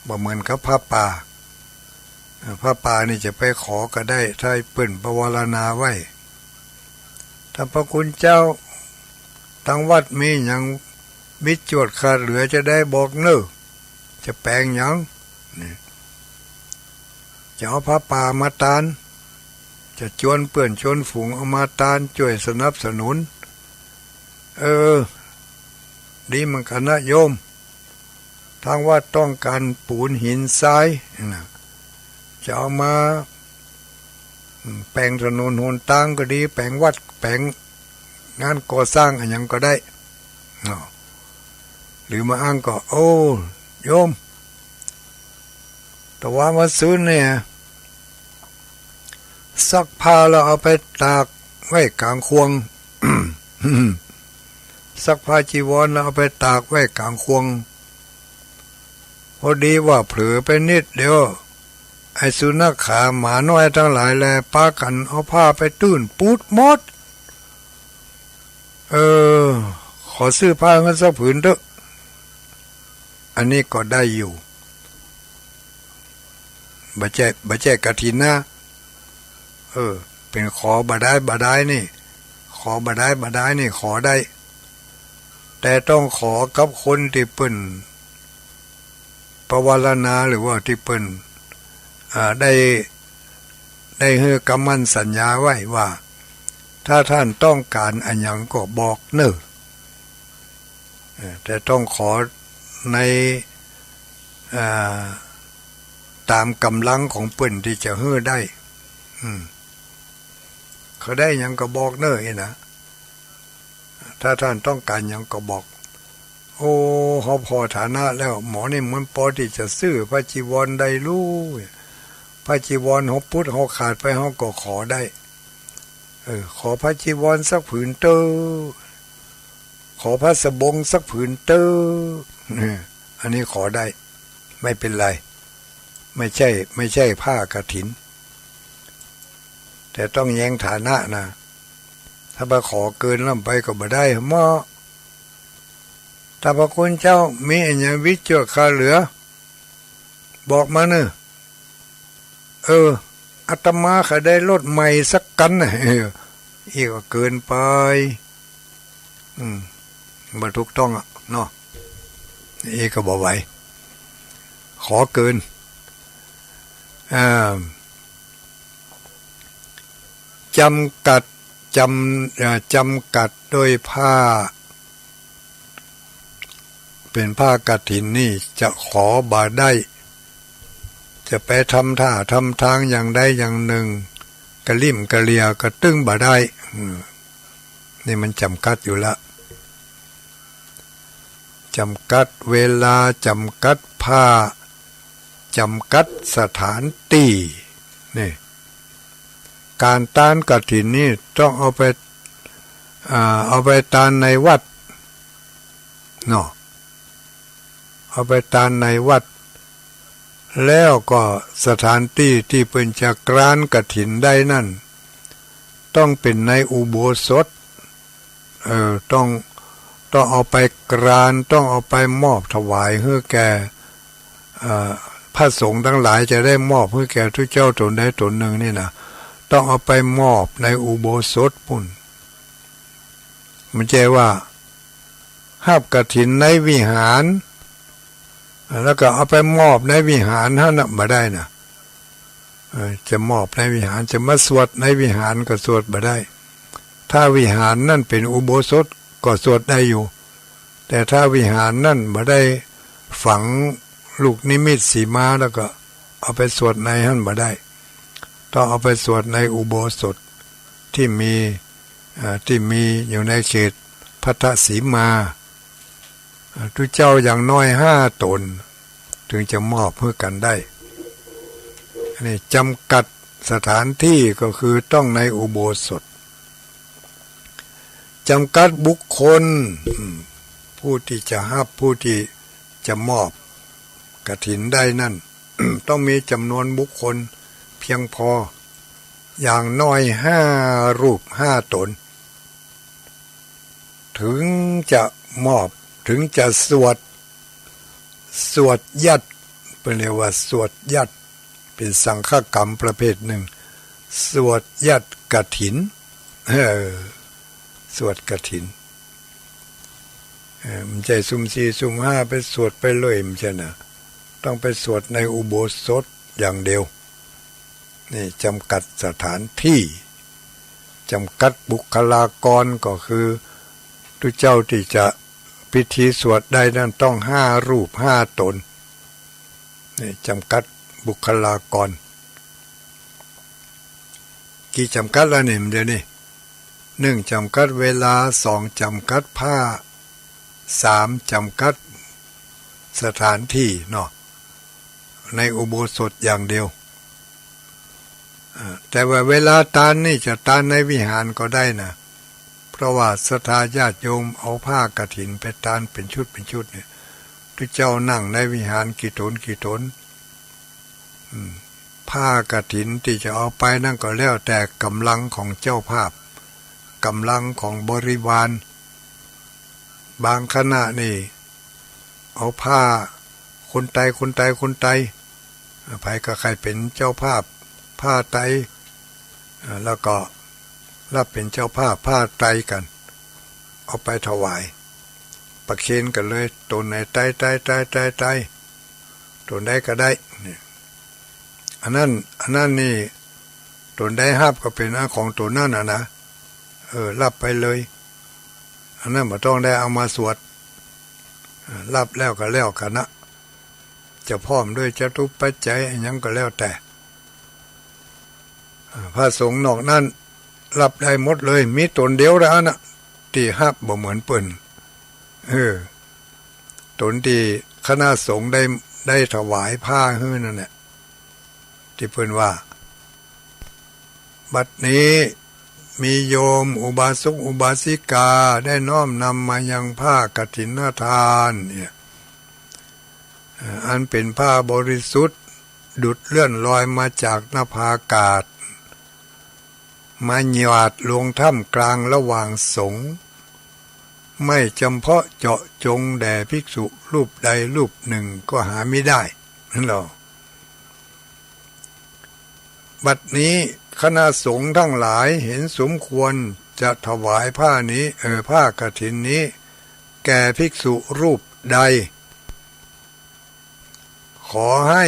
บ่เหมือนกับพระป่าพระป่านี่จะไปขอก็ได้ถ้าเปิ้นประวารณาไว้ถ้าพระคุณเจ้าทางวัดมีหยังมิจวดขาดเหลือจะได้บอกเน้อจะแปลงหยังจะเอาพระป่ามาตานจะชวนเปื่อนชวนฝูงเอามาตานช่วยสนับสนุนดีมันกันนะโยมทางวัดต้องการปูนหินทรายจะเอามาแปลงถนนหนทางก็ดีแปลงวัดแปลงงานก่อสร้างอะไรยังก็ได้หรือมาอ้างก็โอ้โยมแต่ว่ามาซื้อเนี่ยซักผ้าเราเอาไปตากไว้กลางควง ซักผ้าจีวรเราเอาไปตากไว้กลางควงพอดีว่าเผลอไปนิดเดียวไอ้สุนัขขาหมาน้อยทั้งหลายแลปากันเอาผ้าไปตื้นปูดหมดขอซื้อผ้าเงินสักผืนเถอะอันนี้ก็ได้อยู่บ่แจกฐินนะเป็นขอบาได้นี่ขอบาได้นี่ขอได้แต่ต้องขอกับคนที่เปิ้นประวารณาหรือว่าที่เปิ้นได้ให้กำมันสัญญาไว้ว่าถ้าท่านต้องการอันหยังก็บอกเน้อแต่ต้องขอในตามกำลังของเปิ้นที่จะให้ได้เขาได้หยังก็บอกเน้อนะถ้าท่านต้องการหยังก็บอกโอ้เขาพอฐานะแล้วหมอนี่มันพอที่จะซื้อพระจีวรได้รู้พระจีวรเขาพุทธเขาขาดไปเขาก็ขอได้ขอพระจีวรสักผืนเตอขอพระสบงสักผืนเตออันนี้ขอได้ไม่เป็นไรไม่ใช่ผ้ากฐินแต่ต้องแย้งฐานะนะถ้าไปขอเกินล่ำไปก็บ่ได้หม้อถ้าพระคุณเจ้ามีอันยังวิจารณ์ขาเหลือบอกมาเนอะอาตมาเขาได้รถใหม่สักกันนะอีกก็เกินไปบ่ถูกต้องอ่ะเนาะอีกก็บ่ไหวขอเกินจำกัดโดยผ้าเป็นผ้ากฐินนี่จะขอบาได้จะไปทำท่าทำทางอย่างใดอย่างหนึ่งกระลิ่มกระเลียกระตึ้งบาได้นี่มันจำกัดอยู่ละจำกัดเวลาจำกัดผ้าจำกัดสถานที่นี่การตานกฐินนี่ต้องเอาไปตานในวัดเนาะเอาไปตานในวัดแล้วก็สถานที่ที่เป็นจะกรานกฐินได้นั่นต้องเป็นในอุโบสถต้องเอาไปกรานต้องเอาไปมอบถวายให้แก่พระสงฆ์ทั้งหลายจะได้มอบให้แก่ทุกเจ้าตนใดตนหนึ่งนี่นะต้องเอาไปมอบในอุโบสถปุ่นมันใจว่าหาบกฐินในวิหารแล้วก็เอาไปมอบในวิหารท่านบ่ได้นะจะมอบในวิหารจะมาสวดในวิหารก็สวดบ่ได้ถ้าวิหารนั่นเป็นอุโบสถก็สวดได้อยู่แต่ถ้าวิหารนั่นบ่ได้ฝังลูกนิมิตสีม้าแล้วก็เอาไปสวดในท่านบ่ได้ต้องเอาไปสวดในอุโบสถที่มีอยู่ในเขตพัทธสีมาทุกเจ้าอย่างน้อย5 ตนถึงจะมอบเพื่อกันได้นี่จำกัดสถานที่ก็คือต้องในอุโบสถจำกัดบุคคลผู้ที่จะรับผู้ที่จะมอบกฐินได้นั่น ต้องมีจำนวนบุคคลเพียงพออย่างน้อย5 รูป 5 ตนถึงจะมอบ ถึงจะสวดยัดเป็นเรียกว่าสวดยัดเป็นสังฆกรรมประเภทหนึ่งสวดยัดกฐินสวดกฐินมันใจซุ่มสี่ซุ่มห้าไปสวดไปเลยมันใช่นะต้องไปสวดในอุโบสถอย่างเดียวนี่จำกัดสถานที่จำกัดบุคลากรก็คือทุกเจ้าที่จะพิธีสวดได้นั้นต้อง5 รูป 5 ตนนี่จำกัดบุคลากรกี่จำกัดแล้วนี่มันเดี๋ยวนี้1จำกัดเวลา2จำกัดผ้า3จำกัดสถานที่เนาะในอุโบสถอย่างเดียวแต่ว่าเวลาตานนี่จะตานในวิหารก็ได้นะเพราะว่าศรัทธาญาติโยมเอาผ้ากฐินไปตานเป็นชุดเนี่ยทุกเจ้านั่งในวิหารกี่ตนผ้ากฐินที่จะเอาไปนั่นก็แล้วแต่กำลังของเจ้าภาพกำลังของบริวารบางคณะนี่เอาผ้าคนไทยไผก็ใครเป็นเจ้าภาพผ้าไตแล้วก็รับเป็นเจ้าภาพผ้าไตกันเอาไปถวายประเคนกันเลยตัวไหนไตตัวไหนก็ได้นี่อันนั้นนี่ตัวไหนห้าบก็เป็นของตัวนั่นนะรับไปเลยอันนั้นไม่ต้องได้เอามาสวดรับแล้วก็แล้วกันนะจะพร้อมด้วยจตุปัจจัยยังก็แล้วแต่พระสงฆ์นอกนั้นรับได้หมดเลยมีตนเดียวแล้วนะที่ฮับบ่เหมือนเปิ้นตนที่คณะสงฆ์ได้ถวายผ้าให้นั่นแหละที่เปิ้นว่าบัดนี้มีโยมอุบาสกอุบาสิกาได้น้อมนำมายังผ้ากฐินทานเนี่ยอันเป็นผ้าบริสุทธิ์ดุจเลื่อนลอยมาจากนภาอากาศมาหยาดลงท่ามกลางระหว่างสงฆ์ไม่จำเพาะเจาะจงแด่ภิกษุรูปใดรูปหนึ่งก็หาไม่ได้นั่นหรอบัดนี้คณะสงฆ์ทั้งหลายเห็นสมควรจะถวายผ้านี้ผ้ากฐินนี้แก่ภิกษุรูปใดขอให้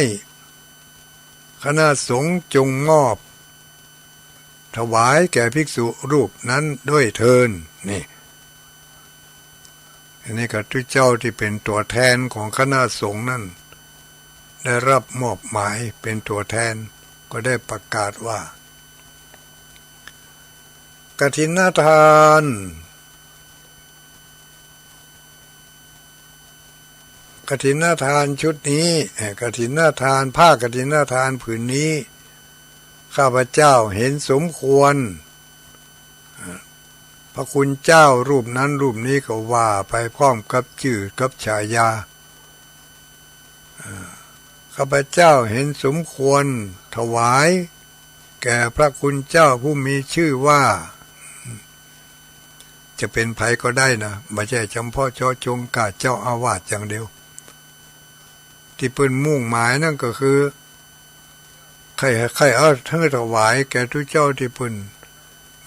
คณะสงฆ์จงมอบถวายแก่ภิกษุรูปนั้นด้วยเทินนี่อันนี้ก็ทุกเจ้าที่เป็นตัวแทนของคณะสงฆ์นั้นได้รับมอบหมายเป็นตัวแทนก็ได้ประกาศว่ากฐินทานกฐินทานชุดนี้กฐินทานผ้ากฐินทานผืนนี้ข้าพเจ้าเห็นสมควรพระคุณเจ้ารูปนั้นรูปนี้ก็ว่าไปพร้อมกับชื่อกับฉายาข้าพเจ้าเห็นสมควรถวายแก่พระคุณเจ้าผู้มีชื่อว่าจะเป็นไผก็ได้นะไม่ใช่เฉพาะเจาะจงกาเจ้าอาวาสอย่างเดียวที่เปิ้นมุ่งหมายนั่นก็คือใครเอาทั้งถวายแก่ทุกเจ้าที่เปิ้น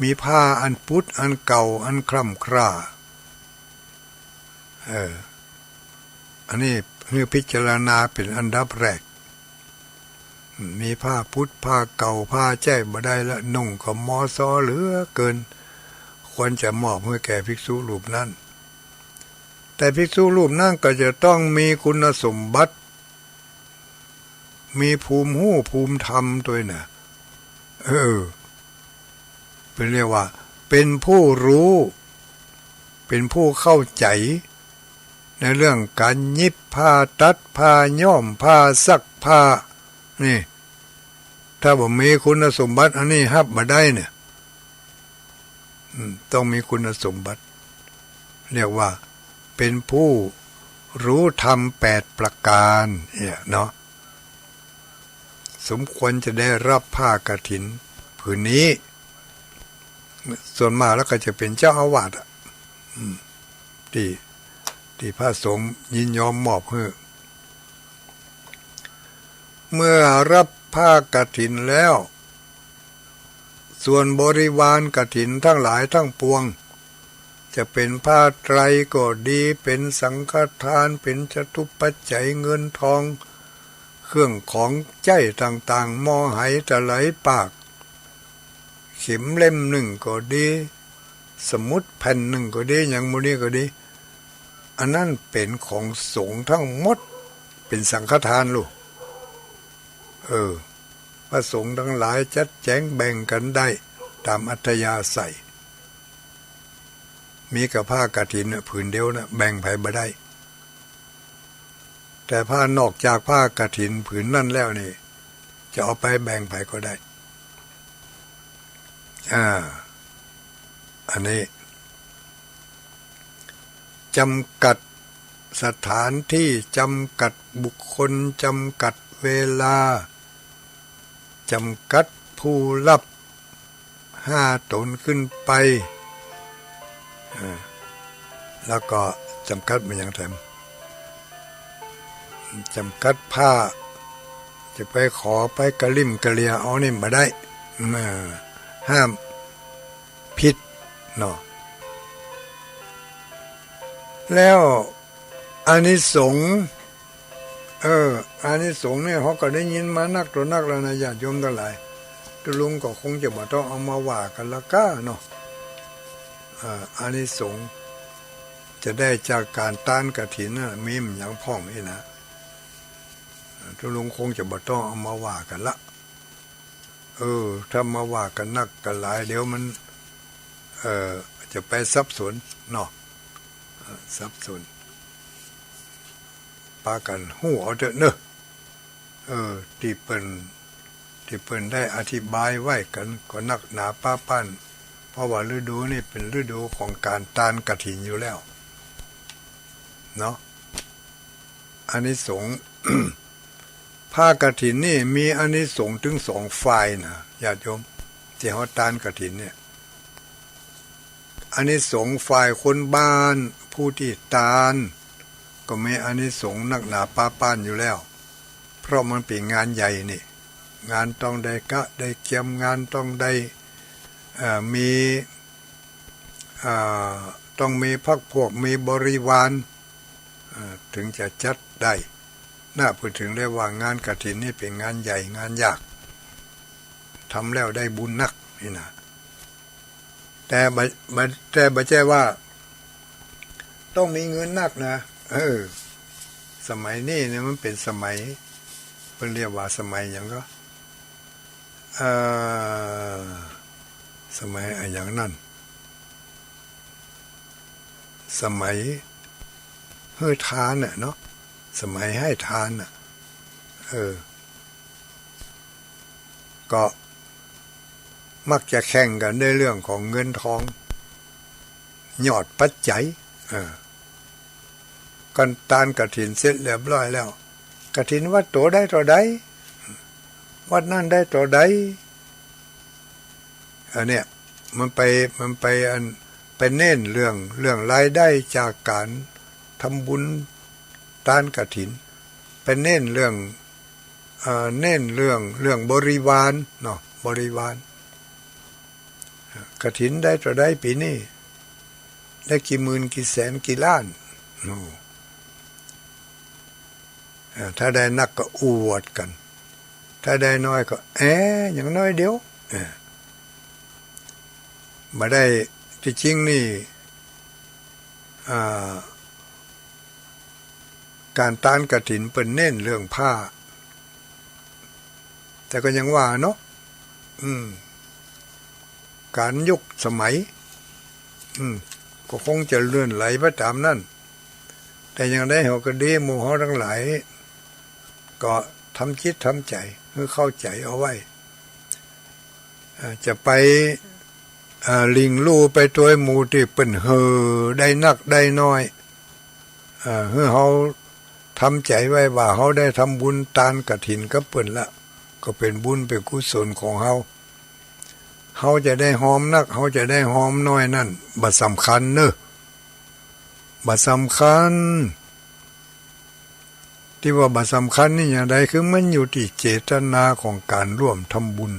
มีผ้าอันพุทธอันเก่าอันคร่ำคร่าอันนี้เพื่อพิจารณาเป็นอันดับแรกมีผ้าพุทธผ้าเก่าผ้าแจ้บ่ได้ละนุ่งก็มอซอเหลือเกินควรจะมอบให้แก่ภิกษุรูปนั้นแต่ภิกษุรูปนั้นก็จะต้องมีคุณสมบัติมีภูมิหู้ภูมิธรรมด้วยนะเป็นเรียกว่าเป็นผู้รู้เป็นผู้เข้าใจในเรื่องการยิบผ้าตัดผ้าย้อมผ้าซักผ้านี่ถ้าบ่มีคุณสมบัติอันนี้ฮับมาได้เนี่ยต้องมีคุณสมบัติเรียกว่าเป็นผู้รู้ธรรม8 ประการเนี่ยเนาะสมควรจะได้รับผ้ากฐินผืนนี้ส่วนมากแล้วก็จะเป็นเจ้าอาวาสที่ ที่พระสงฆ์ยินยอมมอบให้เมื่อรับผ้ากฐินแล้วส่วนบริวารกฐินทั้งหลายทั้งปวงจะเป็นผ้าไตรก็ดีเป็นสังฆทานเป็นจตุปัจจัยเงินทองเครื่องของใจต่างๆหม้อไหตะไหลปากเข็มเล่มหนึ่งก็ดีสมุดแผ่นหนึ่งก็ดีอย่างโมนี้ก็ดีอันนั้นเป็นของสงฆ์ทั้งหมดเป็นสังฆทานลูกพระสงฆ์ทั้งหลายจัดแจงแบ่งกันได้ตามอัธยาศัยมีกับผ้ากฐินผืนเดียวนะแบ่งไผบ่ได้แต่ผ้านอกจากผ้ากฐินผืนนั่นแล้วนี่จะเอาไปแบ่งไผก็ได้อันนี้จำกัดสถานที่จำกัดบุคคลจำกัดเวลาจำกัดผู้รับ5 ตนขึ้นไปแล้วก็จำกัดมันอย่างแถมจำกัดผ้าจะไปขอไปกระลิ่มกระเลียเอานี่มาได้ห้ามผิดเนาะแล้วอานิสงส์อานิสงส์เนี่ยเขาก็ได้ยินมานักต่อนักแล้วนะญาติโยมทั้งหลายตุลุงก็คงจะบ่ต้องเอามาว่ากันละก้าเนาะอานิสงส์จะได้จากการต้านกฐินน่ะมีมอย่างพ่องนี่นะตุลุงคงจะบ่ต้องเอามาว่ากันละถ้ามาว่ากันนักกันหลายเดี๋ยวมันจะไปสับสนเนาะสับสนปากันหู้เอาเถอะเนอะที่เปิ้นได้อธิบายไว้กันก็นักหนาป้าปั้นเพราะว่าฤดูนี่เป็นฤดูของการต้านกฐินอยู่แล้วเนาะอานิสงส์ ผ้ากฐินนี่มีอานิสงส์ถึง2 ฝ่ายนะญาติโยมที่เฮาต้านกฐินเนี่ยอานิสงส์ฝ่ายคนบ้านผู้ที่ตานก็มีอานิสงส์นักหนาป้าป้านอยู่แล้วเพราะมันเป็นงานใหญ่นี่งานต้องได้กะได้เกียมงานต้องได้มีต้องมีพรรคพวกมีบริวารถึงจะจัดได้น่าพูดถึงได้ว่างานกฐินนี่เป็นงานใหญ่งานยากทำแล้วได้บุญนักนี่นะแต่บ่ใช่ว่าต้องมีเงินนักนะสมัยนี้เนี่ยมันเป็นสมัยเพิ่นเรียกว่าสมัยอย่างก็สมัยอย่างนั้นสมัยให้ทานน่ะเนาะสมัยให้ทานน่ะก็มักจะแข่งกันในเรื่องของเงินทองยอดปัจจัยกันตานกฐินเสร็จเรียบร้อยแล้วกฐินวัดโตได้ต่อใดวัดนั่นได้ต่อใดเนี่ยมันไปเน้นเรื่องรายได้จากการทำบุญตานกฐินเป็นเน้นเรื่องบริวารเนาะบริวารกฐินได้ต่อใดปีนี้ได้กี่หมื่นกี่แสนกี่ล้านถ้าได้นักก็อวดกันถ้าได้น้อยก็อย่างน้อยเดียวมาได้ที่จริงนี่การต้านกฐินเป็นเน้นเรื่องผ้าแต่ก็ยังว่าเนาะการยุคสมัยก็คงจะเลื่อนไหลไปตามนั้นแต่ยังได้เขาก็ดีหมู่เขาทั้งหลายก็ทำคิดทำใจเพื่อเข้าใจเอาไว้จะไปลิงลู่ไปตัวหมู่ที่เป็นได้นักได้น้อยเพื่อเขาทำใจไว้ว่าเขาได้ทำบุญตานกฐินก็เปิ่นละก็เป็นบุญเป็นกุศลของเขาจะได้หอมนักเขาจะได้หอมน้อยนั่นบ่สำคัญเนอะ บัดสำคัญที่ว่าบัดสำคัญนี่อย่างใดคือมันอยู่ที่เจตนาของการร่วมทำบุญ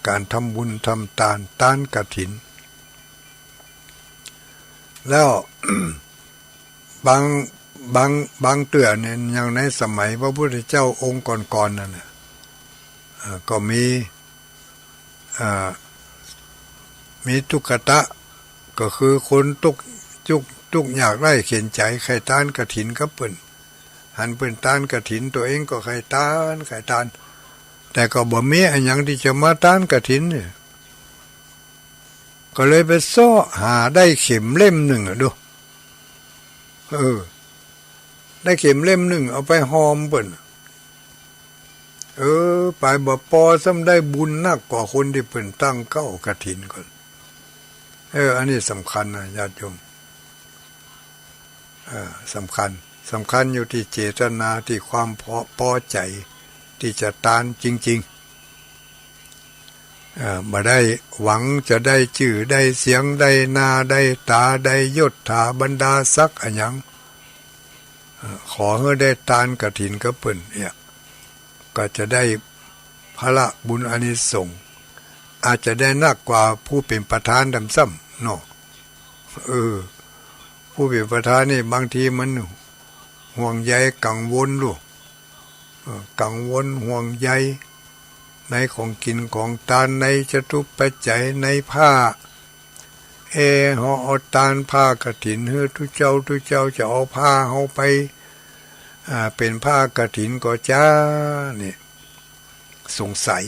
การทำบุญทำทานกฐินแล้ว บางเตือเนี่ยอย่างในสมัยพระพุทธเจ้าองค์ก่อนๆนั่นน่ะก็มีทุกขตะก็คือคนทุกอยากได้เข็นใจใครต้านกฐินก็เปิ่นหันเปิ่นต้านกฐินตัวเองก็ใครต้านแต่ก็บ่มีอันหยังที่จะมาต้านกฐินเนี่ยก็เลยไปซ้อหาได้เข็มเล่มหนึ่งดูได้เข็มเล่มหนึ่งเอาไปหอมเปิ่นไปบ่พอซ้ำได้บุญนักกว่าคนที่เปิ่นตั้งเก้ากฐินก่อนอันนี้สำคัญนะญาติโยมสำคัญอยู่ที่เจตนาที่ความพอใจที่จะตานจริงๆมาได้หวังจะได้ชื่อได้เสียงได้หน้าได้ตาได้ยศถาบรรดาศักดิ์อันยังขอให้ได้ตานกฐินก็เปิ่นเนี่ยก็จะได้พระบุญอานิสงส์อาจจะได้นักกว่าผู้เป็นประธานดำซ้ำเนาะผู้เป็นประธานนี่บางทีมันห่วงใยกังวลลูกกังวลห่วงใยในของกินของทานในจตุปัจจัยในผ้าห่อเอาทานผ้ากฐินทุเจ้าจะเอาผ้าเฮาไปเป็นผ้ากฐินก็จ้าเนี่ยสงสัย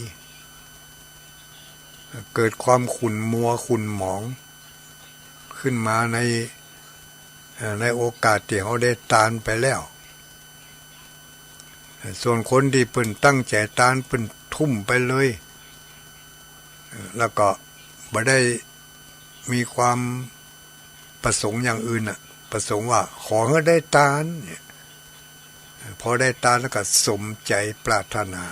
เกิดความขุ่นมัวขุ่นหมองขึ้นมาในโอกาสที่เขาได้ตานไปแล้วส่วนคนที่เพิ่นตั้งใจตานเพิ่นทุ่มไปเลยแล้วก็บ่ได้มีความประสงค์อย่างอื่นประสงค์ว่าขอให้ได้ตานเนี่ยพอได้ตานแล้วก็สมใจปรารถนา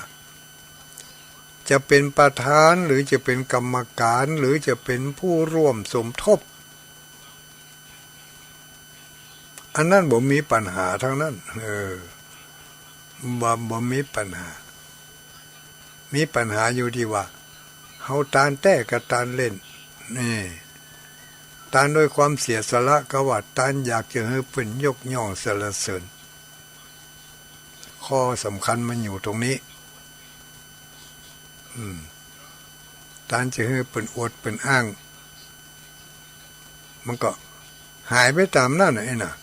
จะเป็นประธานหรือจะเป็นกรรมการหรือจะเป็นผู้ร่วมสมทบอันนั้นบ่มีปัญหาทั้งนั้นบ่มีปัญหามีปัญหาอยู่ที่ว่าเฮาตานแต่กับตานเล่นนี่ตานด้วยความเสียสละก็ว่าตานอยากจะให้เพิ่นยกย่องสรรเสริญข้อสำคัญมันอยู่ตรงนี้ตานจะให้เพิ่นอวดเพิ่นอ้างมันก็หายไปตามนั้นไอ้น่ะ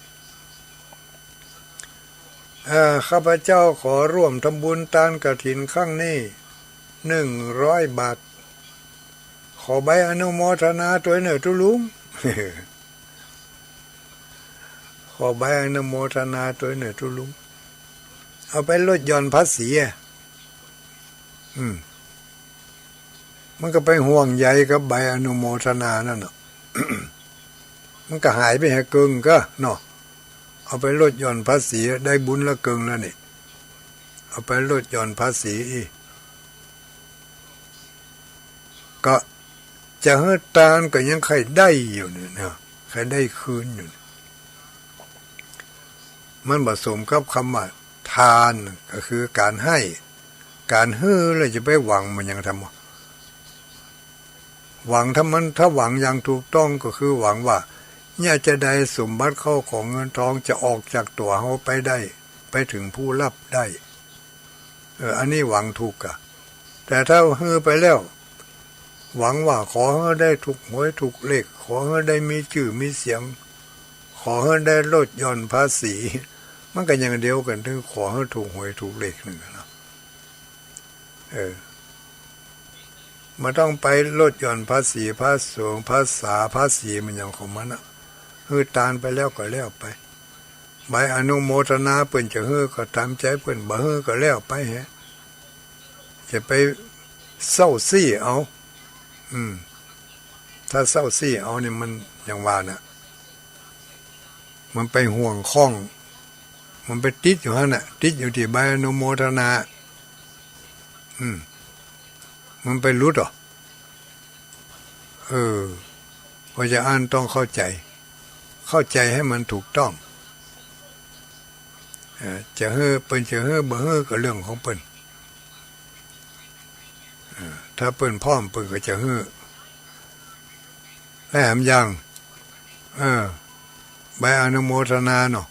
ข้าพเจ้าขอร่วมทำบุญทานกฐินครั้งนี้100 บาทขอใบอนุโมทนาตัวเนอทุลุง ขอใบอนุโมทนาตัวเนอทุลุงเอาไปลดหย่อนภาษีมันก็ไปห่วงใยกับใบอนุโมทนานั่นเนาะ มันก็หายไปหาเกิงก็เนาะเอาไปลดหย่อนภาษีได้บุญละเกิงแล้วนี่เอาไปลดหย่อนภาษีก็จะให้ทานก็ยังใครได้อยู่เนี่ยใครได้คืนอยู่มันผสมกับคำว่าทานก็คือการให้การให้เลยจะไปหวังมันยังทำหวังถ้าหวังอย่างถูกต้องก็คือหวังว่าเนี่ยจะได้สมบัติเข้าของเงินทองจะออกจากตัวเขาไปได้ไปถึงผู้รับได้อันนี้หวังถูกอะแต่ถ้าให้ไปแล้วหวังว่าขอให้ได้ถูกหวยถูกเลขขอให้ได้มีชื่อมีเสียงขอให้ได้ลดหย่อนภาษีมันก็อย่างเดียวกันถึงขอให้ถูกหวยถูกเลขนึงนะมันต้องไปลดหย่อนภาษีภาษีภาษาภาษีมันอย่างของมันอะตานไปแล้วก็แล้วไปใบอนุโมทนาเปิ้นจะก็ตามใจเปิ้นบ่ก็แล้วไปฮะจะไปเศร้าซี่เอาถ้าเศร้าซี่เอาเนี่ยมันอย่างว่าน่ะมันไปห่วงข้องมันไปติดอยู่หั่นน่ะติดอยู่ที่ใบอนุโมทนามันไปรู้หรอพอจะอ่านต้องเข้าใจ เข้าใจให้มันถูกต้องจะเฮ้อเปิ้นจะเฮ้อบ่เฮ้อก็เรื่องของเปิ้นถ้าเปิ้นพร้อมเปิ้นก็จะเฮ้อและแถมยังใบอนุโมทนาเนาะ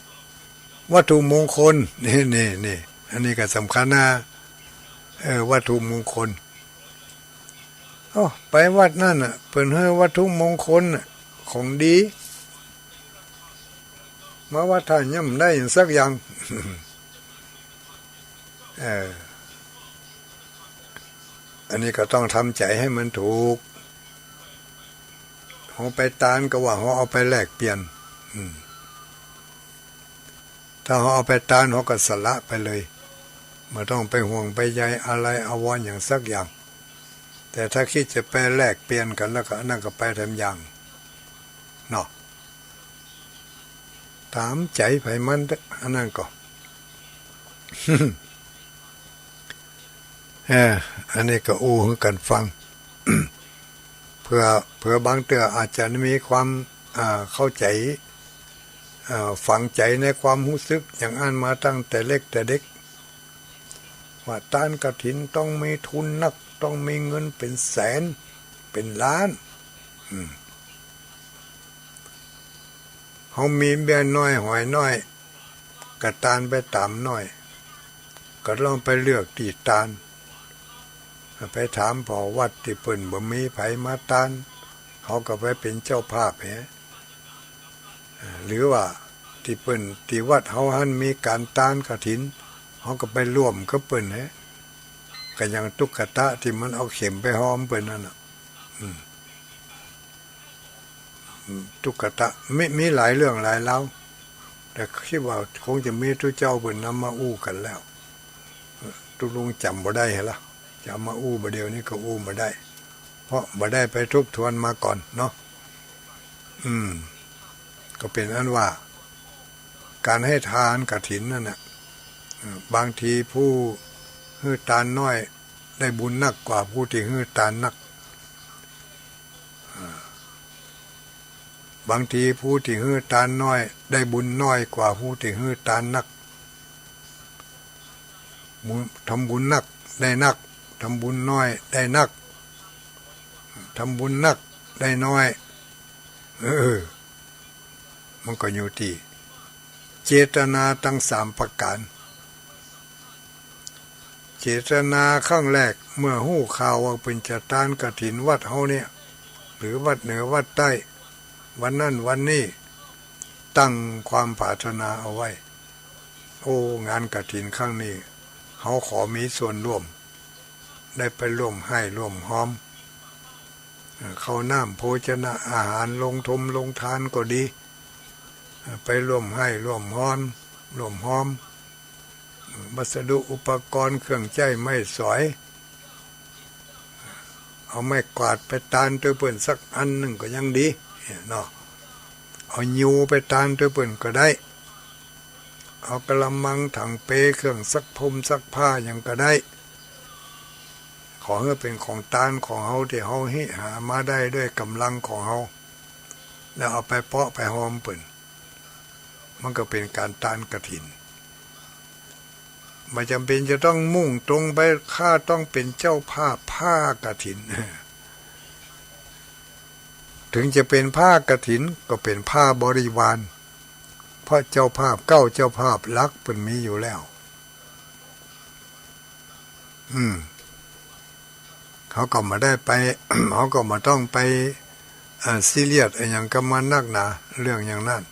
วัตถุมงคลนี่อันนี้ก็สำคัญนะวัตถุมงคลไปวัดนั่นน่ะเปิ้นเฮ้อวัตถุมงคลของดีมาวัดท่านย่ำได้อย่างสักอย่างอันนี้ก็ต้องทำใจให้มันถูกเขาไปตานก็ว่าเขาเอาไปแลกเปลี่ยนถ้าเขาเอาไปตานเขาก็สละไปเลยไม่ต้องไปห่วงไปใยอะไรอาวรอย่างสักอย่างแต่ถ้าคิดจะไปแลกเปลี่ยนกันแล้วก็นั่นก็ไปทำอย่างเนาะถามใจไผมันอันนั้นก็ อันนี้ก็อู้ให้กันฟัง เพื่อบางเตืออาจจะมีความเข้าใจฝังใจในความรู้สึกอย่างอ่านมาตั้งแต่เล็กแต่เด็กว่าทานกฐินต้องมีทุนนักต้องมีเงินเป็นแสนเป็นล้านเขามีเบี้ยน้อยหอยน้อยกระตานไปตามน้อยก็ลองไปเลือกที่ตานไปถามพอวัดที่เปิ้นบ่มีไผมาตานเขาก็ไปเป็นเจ้าภาพหรือว่าที่เปิ้นที่วัดเฮาหันมีการตานกฐินเขาก็ไปร่วมกับเปิ้นก็อย่างตุ๊กตาที่มันเอาเข็มไปห้อมเปิ้นนั่นน่ะตุ๊กตามีหลายเรื่องหลายเล่าแต่คิดว่าคงจะมีทุกเจ้าเปิ้นนำมาอู้กันแล้วตุลุงจำบ่ได้เหรอจะมาอู้บ่เดียวนี้ก็อู้บ่ได้เพราะบ่ได้ไปทบทวนมาก่อนเนาะก็เป็นอันว่าการให้ทานกฐินนั่นน่ะบางทีผู้ฮื้อตานน้อยได้บุญนักกว่าผู้ที่ฮื้อตานนักบางทีผู้ที่ฮื้อตานน้อยได้บุญน้อยกว่าผู้ที่ฮื้อตานนักทำบุญนักได้นักทำบุญน้อยได้นักทำบุญนักได้น้อยมันก็อยู่ที่เจตนาทั้ง3ประการเจตนาข้างแรกเมื่อหู้ข่าวว่าเป็นจะทานกฐินวัดเฮาเนี่ยหรือวัดเหนือวัดใต้วันนั้นวันนี้ตั้งความปรารถนาเอาไว้งานกฐินครั้งนี้เขาขอมีส่วนร่วมได้ไปร่วมให้ร่วมหอมเข้าน้ำโภชนะอาหารลงทมลงทานก็ดีไปร่วมให้ร่วมหอมวัสดุอุปกรณ์เครื่องใช้ไม่สอยเอาไม้กวาดไปตานตัวเปิ้นสักอันหนึ่งก็ยังดีเนาะเอายูไปตานตัวเปิ้นก็ได้เอากระมังถังเปเครื่องซักพรมซักผ้ายังก็ได้ขอให้เป็นของตานของเฮาที่เฮาหามาได้ด้วยกำลังของเฮาแล้วเอาไปเพาะไปหอมเปิ้นมันก็เป็นการตานกฐินไม่จำเป็นจะต้องมุ่งตรงไปข้าต้องเป็นเจ้าผ้ากฐินถึงจะเป็นผ้ากฐินก็เป็นผ้าบริวารเพราะเจ้าภาพเจ้าภาพรักเป็นมีอยู่แล้วเขาก็มาได้ไป เขาก็มาต้องไปซีเรียสอย่างกับมันนักหนาเรื่องอย่างนั้น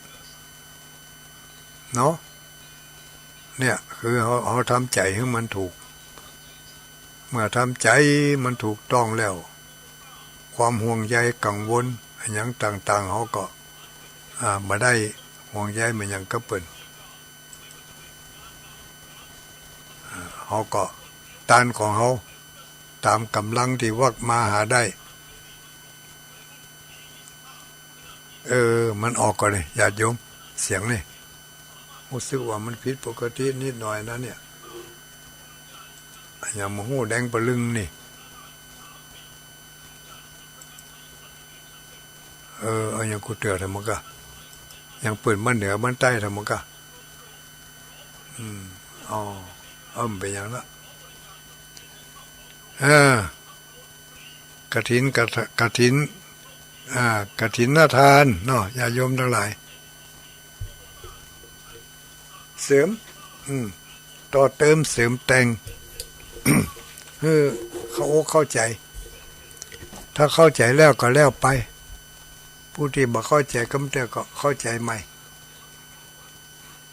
เนาะเนี่ยคือเขาทำใจให้มันถูกเมื่อทำใจมันถูกต้องแล้วความห่วงใยกังวลอย่างต่างๆเขาก็มาได้ห่วงใยเหมือนอย่างกระเปิ่นเขาก็ตานของเขาตามกำลังที่วักมาหาได้มันออกก่อนเลยญาติโยมเสียงนี่รู้สึกว่ามันผิดปกตินิดหน่อยนะเนี่ยอย่างมหูแดงปะลึงนี่เอาอย่างกูเตือนทำมันก็ อย่างเปิดมันเหนือมันใต้ทำมันก็อ๋อไปอย่างละกฐินกฐินกฐินทานเนาะญาติโยมทั้งหลายเสริมต่อเติมเสริมแต่ง เขาเข้าใจถ้าเข้าใจแล้วก็แล้วไปผู้ที่บ่เข้าใจก็ไม่ได้ก็เข้าใจใหม่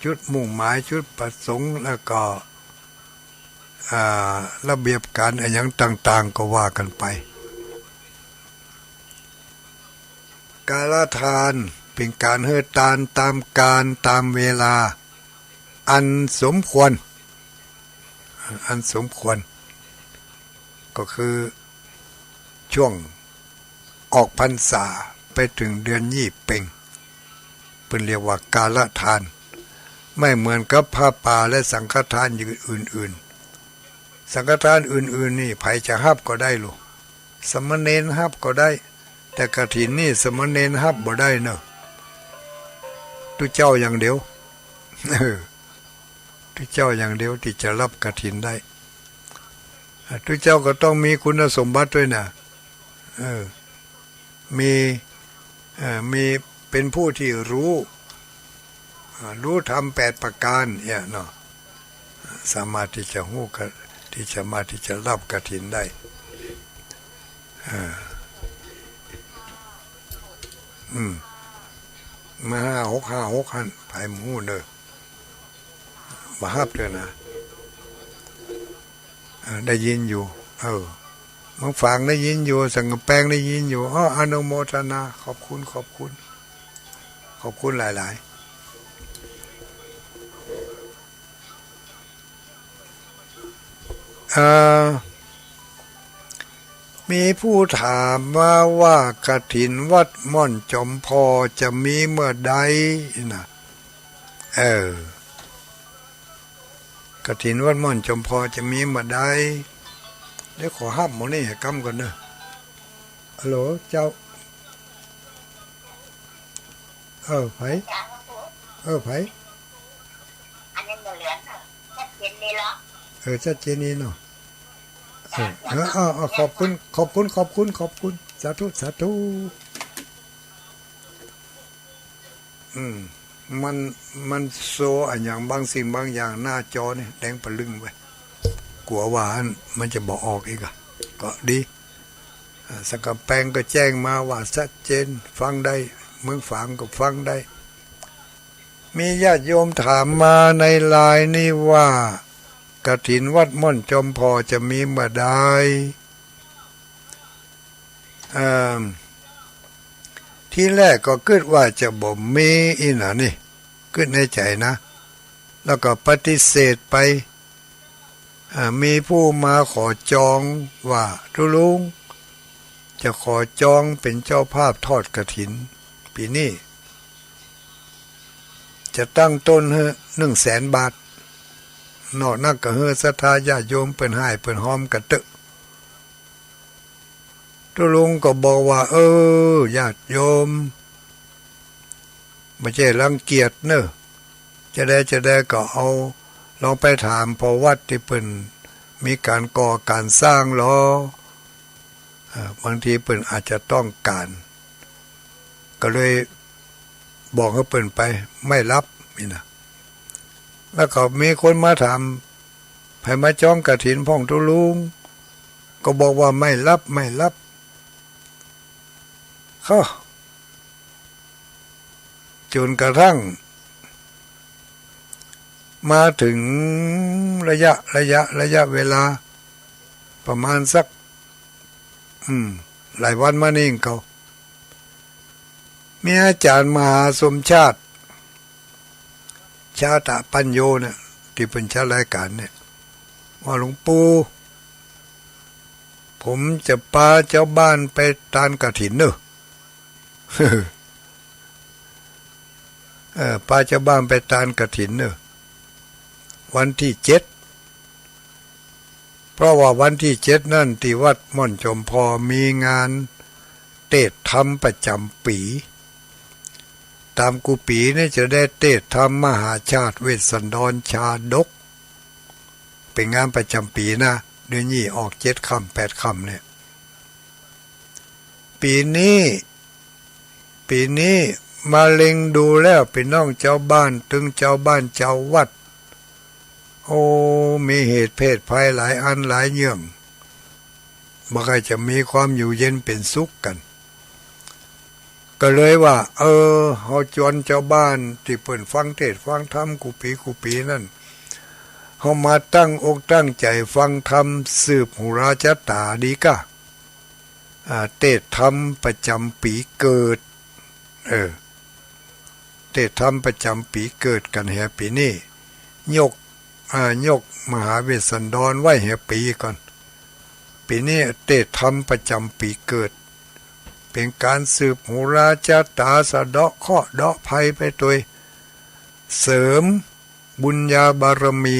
จุดมุ่งหมายจุดประสงค์แล้วก็ระเบียบการอย่างต่างๆก็ว่ากันไปกาลทานเป็นการให้ทานตามกาลตามเวลาอันสมควรก็คือช่วงออกพรรษาไปถึงเดือนยี่เพ็งเป็นเรียกว่ากาลทานไม่เหมือนกับผ้าป่าและสังฆทานอื่นๆสังฆทานอื่นๆนี่ไผจะฮับก็ได้ลูกสมณเณรฮับก็ได้แต่กฐินนี่สมณเณรฮับบ่ได้เนอะทุกเจ้าอย่างเดียวทุกเจ้าอย่างเดียวที่จะรับกฐินได้ทุกเจ้าก็ต้องมีคุณสมบัติด้วยนะมีเป็นผู้ที่รู้ธรรม8ประการเนี่ยเนาะสามารถที่จะหู้ที่จะมาที่จะรับกฐินได้มา56หันภายหมู่เด้อมาฮับเด้อนะได้ยินอยู่มึงฟังได้ยินอยู่สังกแปลงได้ยินอยู่อนุโมทนาขอบคุณหลายๆมีผู้ถามว่ากฐินวัดม่อนจอมพอจะมีเมื่อใดนะกฐินวัดม่อนจอมพอจะมีเมื่อใดเดี๋ยวขอห้ามหมดนี่ให้กำก่อนเนอะฮัลโหลเจ้าไผไผอันนี้เหลืองชัดเจนเลยเหรอชัดเจนนี่เนาะขอบคุณสาธุมันโซอันอย่างบางสิ่งบางอย่างหน้าจอเนี่ยแดงปะลึงไปกลัวว่ามันจะบอกออกอีกก็ดีสังกแปงก็แจ้งมาว่าชัดเจนฟังได้เมืองฝังก็ฟังได้มีญาติโยมถามมาในไลน์นี่ว่ากฐินวัดม่อนจอมพอจะมีเมื่อใดที่แรกก็คิดว่าจะบ่มีอีน่ะนี่คิดในใจนะแล้วก็ปฏิเสธไปมีผู้มาขอจองว่าทุลุงจะขอจองเป็นเจ้าภาพทอดกฐินปีนี้จะตั้งต้นให้100,000 บาทนอกนั้นก็ให้ศรัทธาญาติโยมเปิ้นให้เปิ้นหอมกันเตอะทุลุงก็บอกว่าญาติโยมไม่ใช่รังเกียจเนอะจะได้ก็เอาลองไปถามพอวัดที่เปิ้นมีการก่อการสร้างหรอบางทีเปิ้นอาจจะต้องการก็เลยบอกให้เปิ้นไปไม่รับนี่นะแล้วก็มีคนมาถามให้มาจองกฐินพ่องทุลุงก็บอกว่าไม่รับเขาจนกระทั่งมาถึงระยะเวลาประมาณสักหลายวันมานี่เขามีอาจารย์มหาสมชาติชาตะปัญโยเนี่ยที่เป็นชารายการเนี่ยว่าหลวงปู่ผมจะพาเจ้าบ้านไปทานกฐินเนอะพาเจ้าบ้านไปทานกฐินเนอะวันที่7เพราะว่าวันที่7นั่นที่วัดม่อนจอมพอมีงานเทศธรรมประจำปี ตามกุปีนี่จะได้เทศธรรมมหาชาติเวสสันดรชาดกเป็นงานประจำปีนะเดือนนี้ออก7 ค่ำ 8 ค่ำเนี่ยปีนี้มาเล็งดูแล้วเป็นน้องเจ้าบ้านถึงเจ้าบ้านเจ้าวัดโอ้มีเหตุเพศภัยหลายอันหลายเยื่องบ่ใครจะมีความอยู่เย็นเป็นสุขกันก็เลยว่าเฮาจวนเจ้าบ้านที่เพิ่นฟังเทศฟังธรรมกุปีนั่นเฮามาตั้งอกตั้งใจฟังธรรมสืบหูราชตาดีกะเทศธรรมประจำปีเกิดเทศธรรมประจำปีเกิดกันแห่ปีนี้ยกมหาเวสสันดรไว้แห่ปีก่อนปีนี้เทศธรรมประจำปีเกิดเป็นการสืบหูราชตาสะเดาะเคราะห์เดาะภัยไปตัวเสริมบุญญาบารมี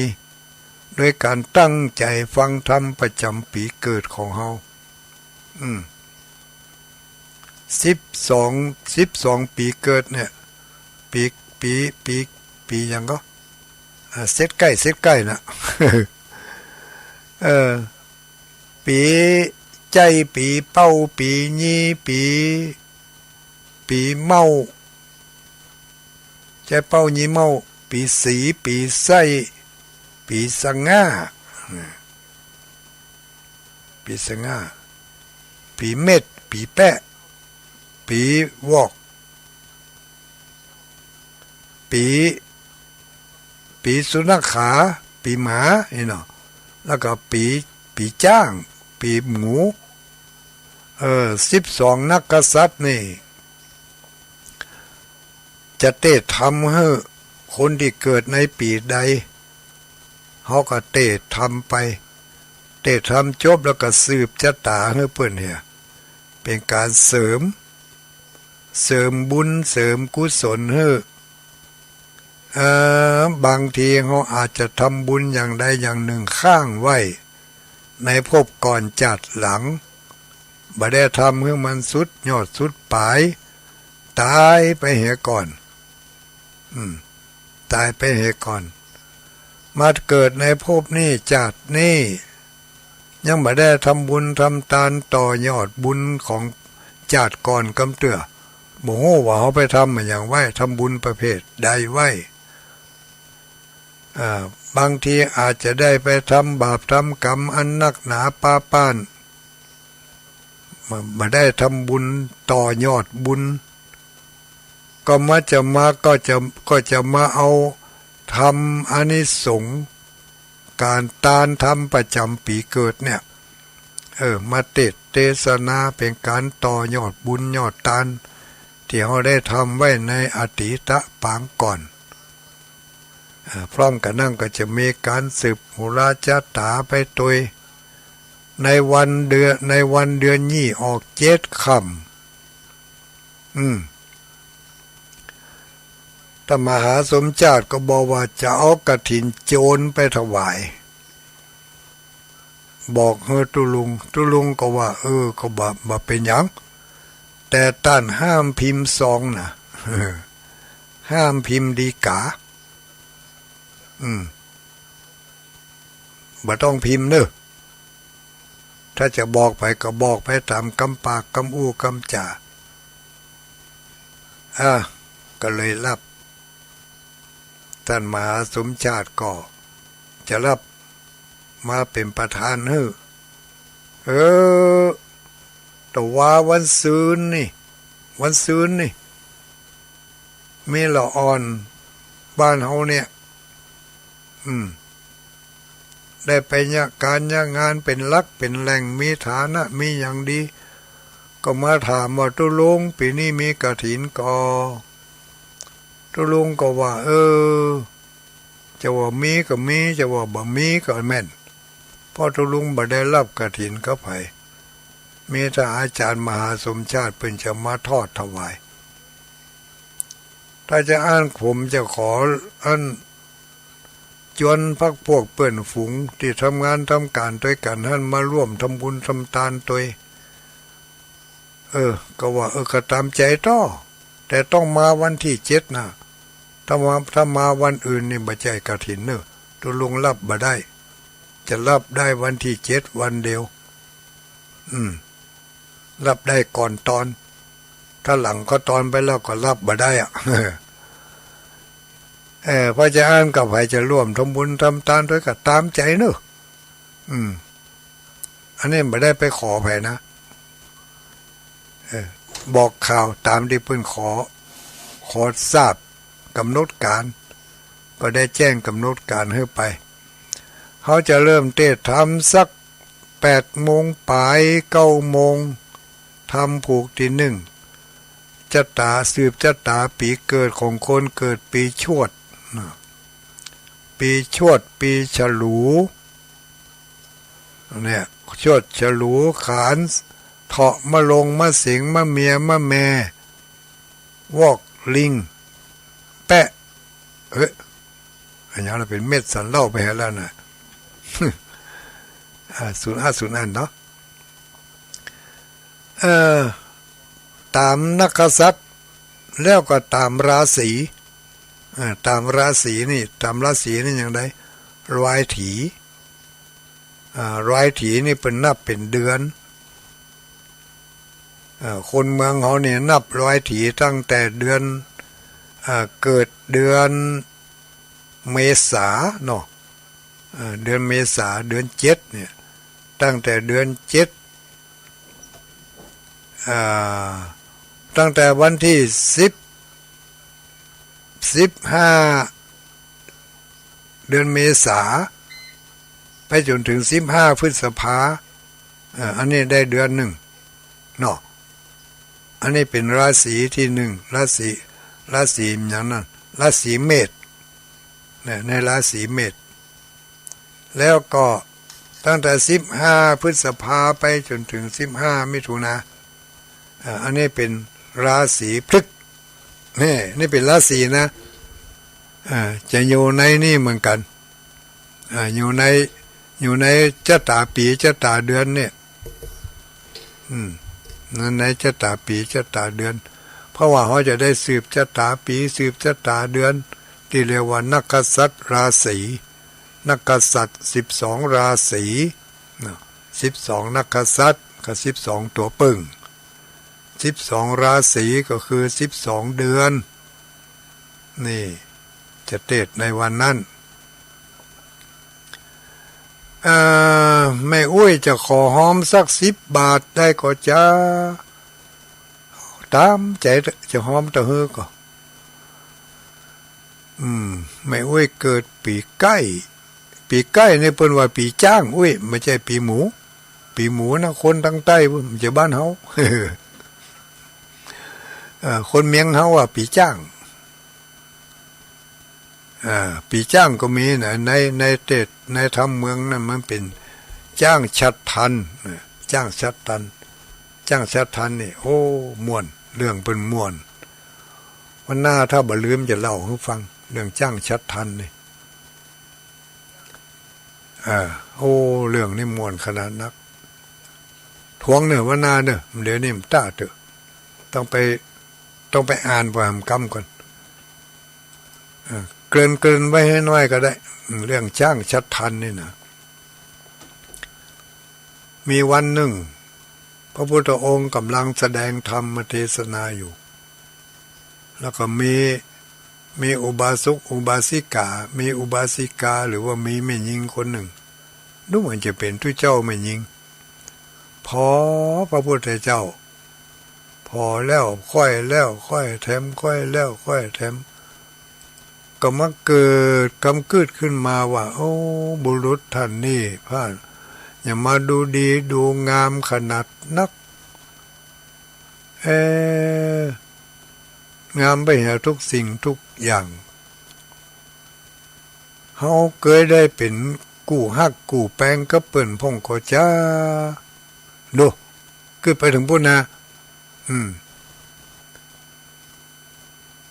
โดยการตั้งใจฟังธรรมประจำปีเกิดของเฮา12ปีเกิดเนี่ยปียังก็เสร็จใกล้นะปีใจปีเป้าปีนี้ปีเมาใจเป้านี้เมาปีสีปีไส้ปีสังง่าปีเม็ดปีแปะปีวอกปีสุนัขขาปีหมาเนาะแล้วก็ปีจ้างปีหมู12นักกษัตริย์นี่จะเทศทำให้คนที่เกิดในปีใดเขาก็เทศทำไปเทศทำจบแล้วก็สืบชะตาให้เพื่อนเนี่ยเป็นการเสริมบุญเสริมกุศลให้บางทีเขาอาจจะทำบุญอย่างใดอย่างหนึ่งข้างไว้ในภพก่อนจัดหลังบ่ได้ทำให้มันสุดยอดสุดปลายตายไปเหก่อนตายไปเหก่อนมาเกิดในภพนี้จัดนี้ยังบ่ได้ทำบุญทำทานต่อยอดบุญของจัดก่อนกำเตือบ่ฮู้ว่าเขาไปทำอย่างไว้ทำบุญประเภทใดไว้บางทีอาจจะได้ไปทำบาปทำกรรมอันนักหนาป้าป้านมาได้ทำบุญต่อยอดบุญก็ก็จะมาเอาทำอานิสงส์การทานทำประจำปีเกิดเนี่ยมาเทศนาเป็นการต่อยอดบุญยอดทานที่เขาได้ทำไว้ในอดีตปางก่อนพร้อมกันนั่นก็จะมีการสืบหูราชตาไปตัวในวันเดือนนี้ออก7 ค่ำถ้ามหาสมเจติก็บอกว่าจะเอากฐินโจรไปถวายบอกเฮตุลุงก็ว่าก็บ่เป็นหยังแต่ต้านห้ามพิมพ์ซองนะห้ามพิมพ์ดีกาบ่ต้องพิมพ์เนอะถ้าจะบอกไปก็บอกไปตามกำปากกำอู้กำจ่าก็เลยรับท่านมหาสมชาติก็จะรับมาเป็นประธานแต่ว่าวันซืนนี่มีละอ่อนบ้านเฮาเนี่ยได้ไปการงานเป็นลักเป็นแหล่งมีฐานะมีอย่างดีก็มาถามว่าตุลุงปีนี้มีกฐินก็ตุลุงก็ว่าจะว่ามีก็มีจะว่าบ่มีก็แม่นเพราะตุลุงบ่ได้รับกฐินก็ไผมีแต่อาจารย์มหาสมชาติเพิ่นจะมาทอดถวายถ้าจะอ่านผมจะขอจวนพักพวกเปื่อนฝูงที่ทำงานทำการด้วยกันท่านมาร่วมทำบุญทำทานตัวก็ว่าก็ตามใจต่อ แต่ต้องมาวันที่7นะถ้ามาวันอื่นนี่บ่ใจกฐินเนอะตัวลุงรับบ่ได้จะรับได้วันที่7วันเดียวรับได้ก่อนตอนถ้าหลังก็ตอนไปแล้วก็รับบ่ได้อ่ะพอจะอ่านกับใครจะร่วมทำบุญทำทานด้วยก็ตามใจเนอะอันนี้ไม่ได้ไปขอใครนะบอกข่าวตามที่เพิ่นขอทราบกำหนดการก็ได้แจ้งกำหนดการให้ไปเขาจะเริ่มเทศทำสัก8 โมงปลาย9 โมงทำผูกที่1สืบชะตาปีเกิดของคนเกิดปีชวดปีฉลูเนี่ยชวดฉลูขานเถาะมะลงมะสิงมะเมียมะแม่วอกลิงแปะอันนี้เราเป็นเม็ดสันเล่าไปแล้วนะ05เนาะตามนักกษัตริย์แล้วก็ตามราศีตามราศีนี่อย่างไรรายถีนี่เป็นนับเป็นเดือนคนเมืองเขาเนี่ยนับรายถีตั้งแต่เดือนเกิดเดือนเมษาเนาะเดือนเมษาเดือน7เนี่ยตั้งแต่เดือน7ตั้งแต่วันที่15เดือนเมษาไปจนถึง15พฤษภาอันนี้ได้เดือน1เนาะอันนี้เป็นราศีที่1ราศีอย่างนั้นราศีเมษเนี่ยในราศีเมษแล้วก็ตั้งแต่15พฤษภาไปจนถึง15มิถุนาอันนี้เป็นราศีพฤกษ์นี่เป็นราศีนะจะอยู่ในนี่เหมือนกันอยู่ในชะตาปีชะตาเดือนเนี่ยนั่นในชะตาปีชะตาเดือนเพราะว่าเขาจะได้สืบชะตาปีสืบชะตาเดือนที่เรียกว่านักกษัตริย์ราศีนักกษัตริย์12ราศี12นักกษัตริย์กับ12ตัวปึ้ง12ราศีก็คือ12เดือนนี่จะเทศในวันนั้นแม่อุ้ยจะขอหอมสัก10 บาทได้ก็จะตามใจจะหอมตะเฮอก็แม่อุ้ยเกิดปีใกล้นี่เปิ้นว่าปีจ้างอุ้ยไม่ใช่ปีหมูนะคนทางใต้มันจะบ้านเฮา คนเมียงเฮาปีจ้างปีจ้างก็มีนะในเทศในธรรมเมืองนั้นมันเป็นจ้างชัดทันจ้างชัดทันนี่โอ้ม่วนเรื่องเป็นม่วนวันหน้าถ้าบ่ลืมจะเล่าให้ฟังเรื่องจ้างชัดทันนี่โอ้เรื่องนี้ม่วนขนาดนักทวงเนอะวันหน้าเนอะเดี๋ยวนี้มันต้าเถอะต้องไปอ่านประหำกรรมก่อนเกินไว้ให้น้อยก็ได้เรื่องจ้างชัดทันนี่นะมีวันหนึ่งพระพุทธองค์กำลังแสดงธรรมเทศนาอยู่แล้วก็มีอุบาสกอุบาสิกามีอุบาสิกาหรือว่ามีแม่หญิงคนหนึ่งดูเหมือนจะเป็นทุเจ้าแม่หญิงพอพระพุทธเจ้าพอแล้วค่อยแถมค่อยแล้วค่อยแถมก็มาเกิดกำกืดขึ้นมาว่าโอ้บุรุษท่านนี่พระอย่ามาดูดีดูงามขนาดนักงามไปหาทุกสิ่งทุกอย่างเฮาเคยได้เป็นกู้ฮักกู้แปงกับเปิ้นพ่องก็จ้าดูคือไปถึงพุ่นนะ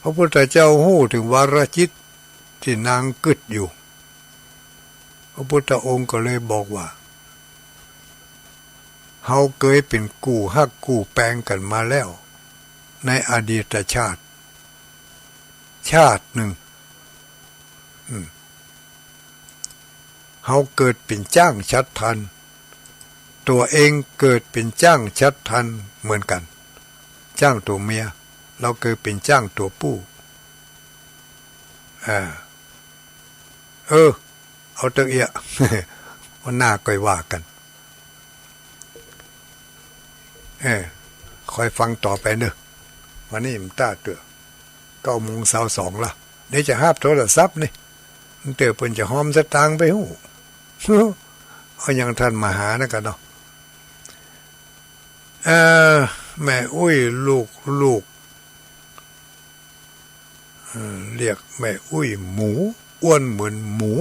พระพุทธเจ้าฮู้ถึงวารจิตที่นางกึดอยู่พระพุทธองค์ก็เลยบอกว่าเฮาเคยเป็นกู้ฮักกู้แปงกันมาแล้วในอดีตชาติ ชาติหนึ่งเขาเกิดเป็นจ้างชัดทันตัวเองเกิดเป็นจ้างชัดทันเหมือนกันจ้างตัวเมียเราเกิดเป็นจ้างตัวผู้เอาเตอีย วันหน้าก็ว่ากันคอยฟังต่อไปเนอะวันนี้มันต้าเตือ9:22ละเดี๋ยวจะหาบโทรศัพท์นี่มันเตือเพิ่นจะหอมสตางค์ไปหู เอาอย่างท่านมาหานะกันเนาะแม่อุ้ยลูกเรียกแม่อุ้ยหมูอ้วนเหมือนหมู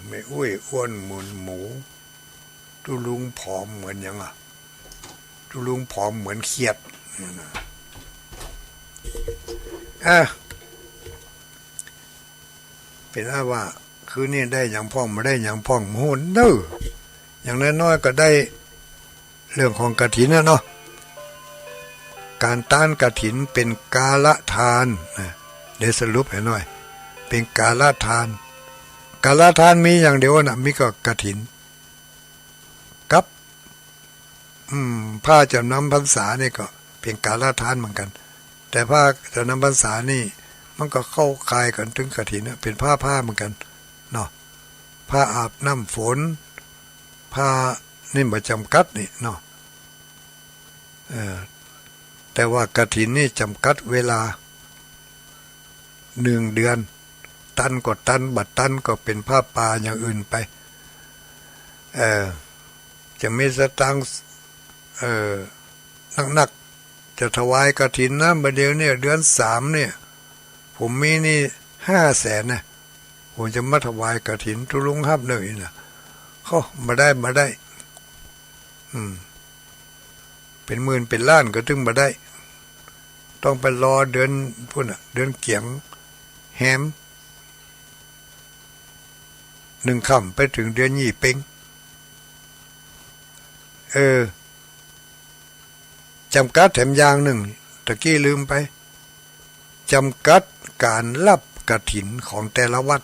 แม่อุ้ยอ้วนเหมือนหมูตุลุงผอมเหมือนยังอ่ะตุลุงผอมเหมือนเขียดเป็นว่าคือนี่ได้อย่างพ่องมาได้อย่างพ่องโหนเด้ออย่างน้อยๆก็ได้เรื่องของกฐินนะเนาะการต้านกฐินเป็นกาละทานเดี๋ยวสรุปให้หน่อยเป็นกาละทานกาละทานมีอย่างเดียวนะมีก็กฐินกับผ้าจำนำพรรษานี่ก็เป็นกาละทานเหมือนกันแต่ผ้าจำนำพรรษานี่มันก็เข้าคายกันถึงกฐินเป็นผ้าเหมือนกันเนาะผ้าอาบน้ำฝนผ้านี่บ่จำกัดนี่เนาะแต่ว่ากฐินนี่จำกัดเวลา1 เดือนตันก็ตันบัดตันก็เป็นผ้าป่าอย่างอื่นไปจะมีสตางค์นักๆจะถวายกฐินนะบัดเดี๋ยวเนี่ยเดือน3เนี่ยผมมีนี่500,000นะผมจะมาถวายกฐินทุลุงฮับเลยนะเขามาได้เป็นหมื่นเป็นล้านก็ถึงมาได้ต้องไปรอเดือนพุ่นเดือนเกียงแฮม1 ค่ำไปถึงเดือนยี่เป็งจำกัดแถมอย่างหนึ่งตะกี้ลืมไปจำกัดการรับกฐินของแต่ละวัด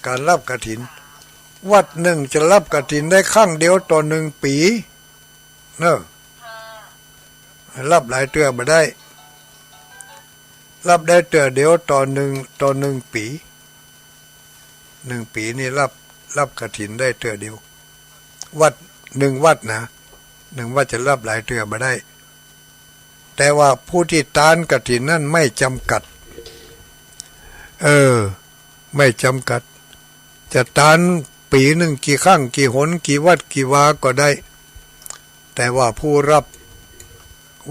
การรับกฐินวัดหนึ่งจะรับกฐินได้ครั้งเดียวต่อ1 ปีเนอะรับหลายเตือมาได้รับได้เตือเดียวต่อ1 ปี1 ปีนี่รับกฐินได้เตือเดียววัด1 วัดนะ1 วัดจะรับหลายเตือมาได้แต่ว่าผู้ที่ตานกฐินนั่นไม่จำกัดไม่จำกัดจะตานปีหนึ่งกี่ครั้งกี่หนกี่วัดกี่วาก็ได้แต่ว่าผู้รับ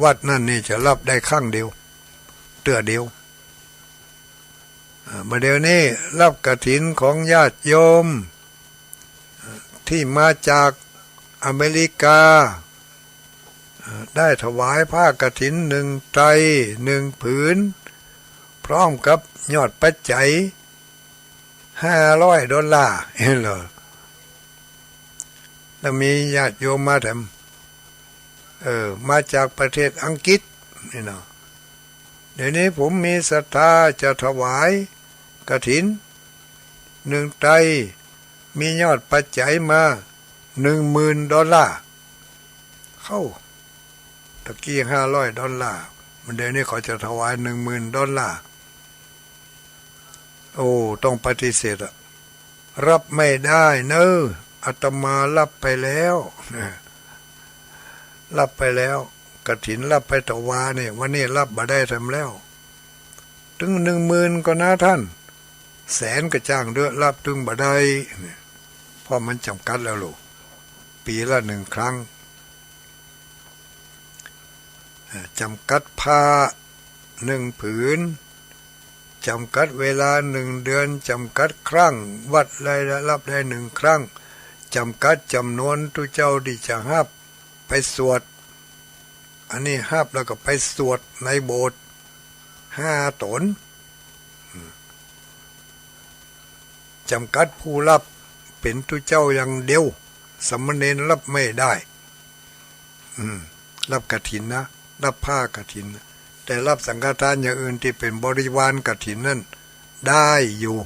วัดนั่นนี่จะรับได้ครั้งเดียวเตือเดียวมาเดี๋ยวนี้รับกฐินของญาติโยมที่มาจากอเมริกาได้ถวายผ้ากฐิน1 ไตร1 ผืนพร้อมกับยอดปัจจัย$500เห็นเหรอแล้วมีญาติโยมมาทำมาจากประเทศอังกฤษนี่เนาะเดี๋ยวนี้ผมมีศรัทธาจะถวายกฐิน1 ไตรมียอดปัจจัยมา$10,000เข้าตะกี้$500มันเดี๋ยวนี้เขาจะถวาย$10,000โอ้ต้องปฏิเสธรับไม่ได้เนอะอาตมารับไปแล้วรับไปแล้วกฐินรับไปถวายเนี่ยวันนี้รับมาได้ทำแล้วถึง10,000ก็นะท่าน100,000ก็จ้างเด้อรับถึงบ่ได้เพราะมันจำกัดแล้วลูกปีละ1 ครั้งจำกัดผ้า1 ผืนจำกัดเวลา1 เดือนจำกัดครั้งวัดได้รับได้1 ครั้งจำกัดจำนวนทุเจ้าที่จะฮับไปสวดอันนี้ฮับแล้วก็ไปสวดในโบสถ์5 ตนจำกัดผู้รับเป็นทุเจ้าอย่างเดียวสมณเณรรับไม่ได้ รับกฐินนะรับผ้ากฐินนะแต่รับสังฆทานอย่างอื่นที่เป็นบริวารกฐินนั่นได้อยู่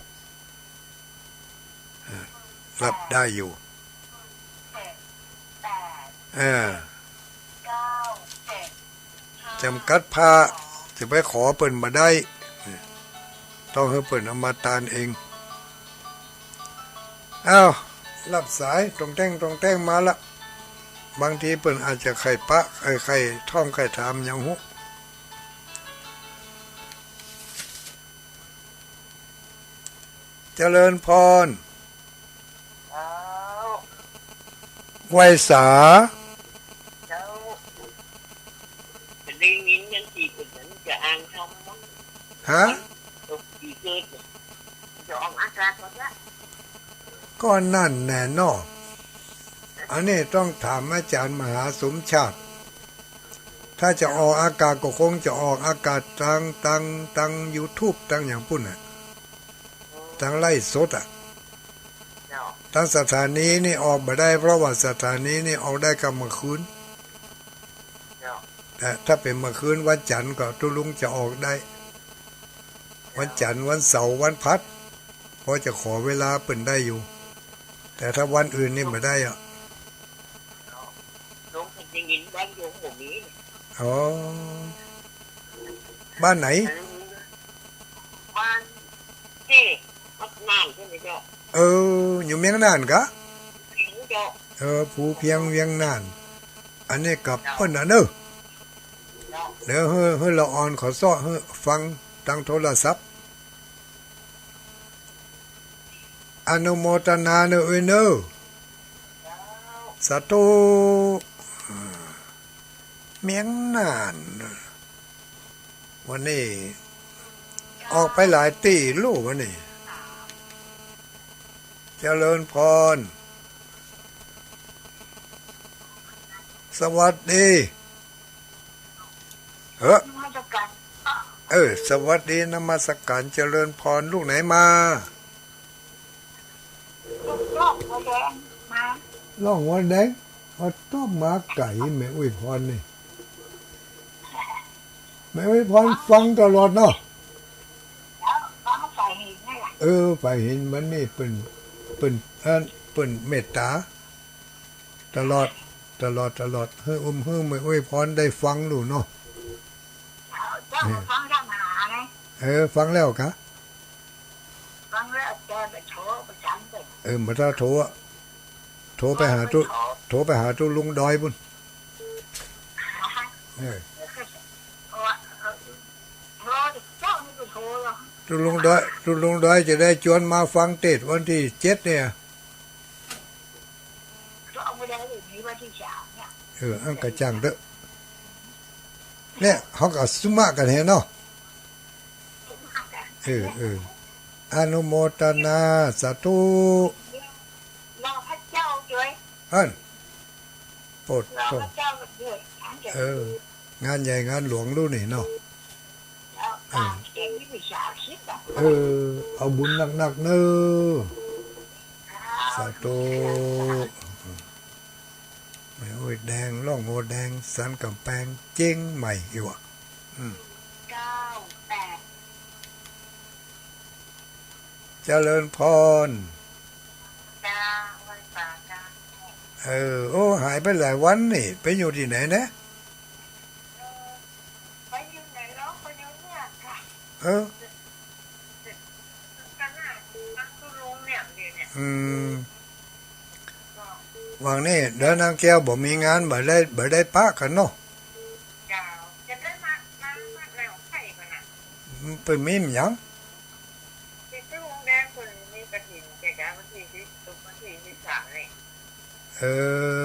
รับได้อยู่7 8 9 7 จำกัดผ้าจะไปขอเปิ่นมาได้ต้องให้เปิ่นเอามาตานเองอ้าวรับสายตรงแต้งมาละบางทีเปิ่นอาจจะไข่ปะไข่ท่องไข่ถามอย่างหุเจริญพรไวยสาจะได้ยินยังกี่คนนั้นจะอ่านคำมั้งฮะตกกี่เกิดจะออกอากาศหมดละก็นั่นแน่นอนอันนี้ต้องถามอาจารย์มหาสมชาติถ้าจะออกอากาศก็คงจะออกอากาศตั้ง YouTube ตั้งอย่างปุ่นน่ะตั้งไล่สดอ่ะทั้งสถานีนี่ออกมาได้เพราะว่าสถานีนี่ออกได้กับเมื่อคืนแต่ถ้าเป็นเมื่อคืนวันจันทร์ก็ตุลุงจะออกได้วันจันทร์วันเสาร์วันพัดพอจะขอเวลาเปิ่นได้อยู่แต่ถ้าวันอื่นนี่ไม่ได้อ่ะลุงเป็นยังไงบ้านโยมหมู่นี้อ๋อบ้านไหนบ้านเจ๊วัดน่านใช่ไหมเจ้าอยู่เมียงน่านกะเจ้าผู้เพียงเวียงน่านอันนี้กับเพิ่นน่ะเนอะเดี๋ยวเฮ้อละออนขอซ้อเฮ้อฟังทางโทรศัพท์อนุโมทนาเนอะเนอะสาธุเมียงน่านวันนี้ออกไปหลายตีลูกวันนี้เจริญพรสวัสดีสวัสดีนมัสการเจริญพรลูกไหนมาล่องวันแดงเอาต้มมาไก่แม่อุ้ยพรนี่แม่อุ้ยพรฟังตลอดเนาะไปเห็นมันนี่เป็นเมตตาตลอดเฮ้อไม่อุ้ยพรได้ฟังดูเนาะฟังแล้วกะฟังแล้วแกไปโทรประจำเลยมาถ้าโทรไปหาตุลุงดอยบุญตุลุงดอยจะได้ชวนมาฟังเทศวันที่7เนี่ยอันกระจังเด้อเนี่ยเขาก็สุมากันเห็นเนาะอนุโมทนาสาธุรอพระเจ้าด้วยโปรดงานใหญ่งานหลวงรู้นี่เนาะเอาบุญหนักๆเนอะสาธุไม่โอ้ยแดงล่องโอแดงสันกำแพงเจ๊งใหม่อยู่อ่ะ9 8เจริญพรหายไปหลายวันนี่ไปอยู่ที่ไหนนะไปอยู่ไหนแล้วไปอยู่เนี่ยค่ะกันน่ะนั่งตุลุงเนี่ยวันนี้เดินนางแก้วบอกมีงานบ่ได้ปะกันเนาะจะได้มาแล้วใครกันน่ะเป็นมีมยังตุลุงแดงคนมีกระถิ่นแกกะวันที่13นี่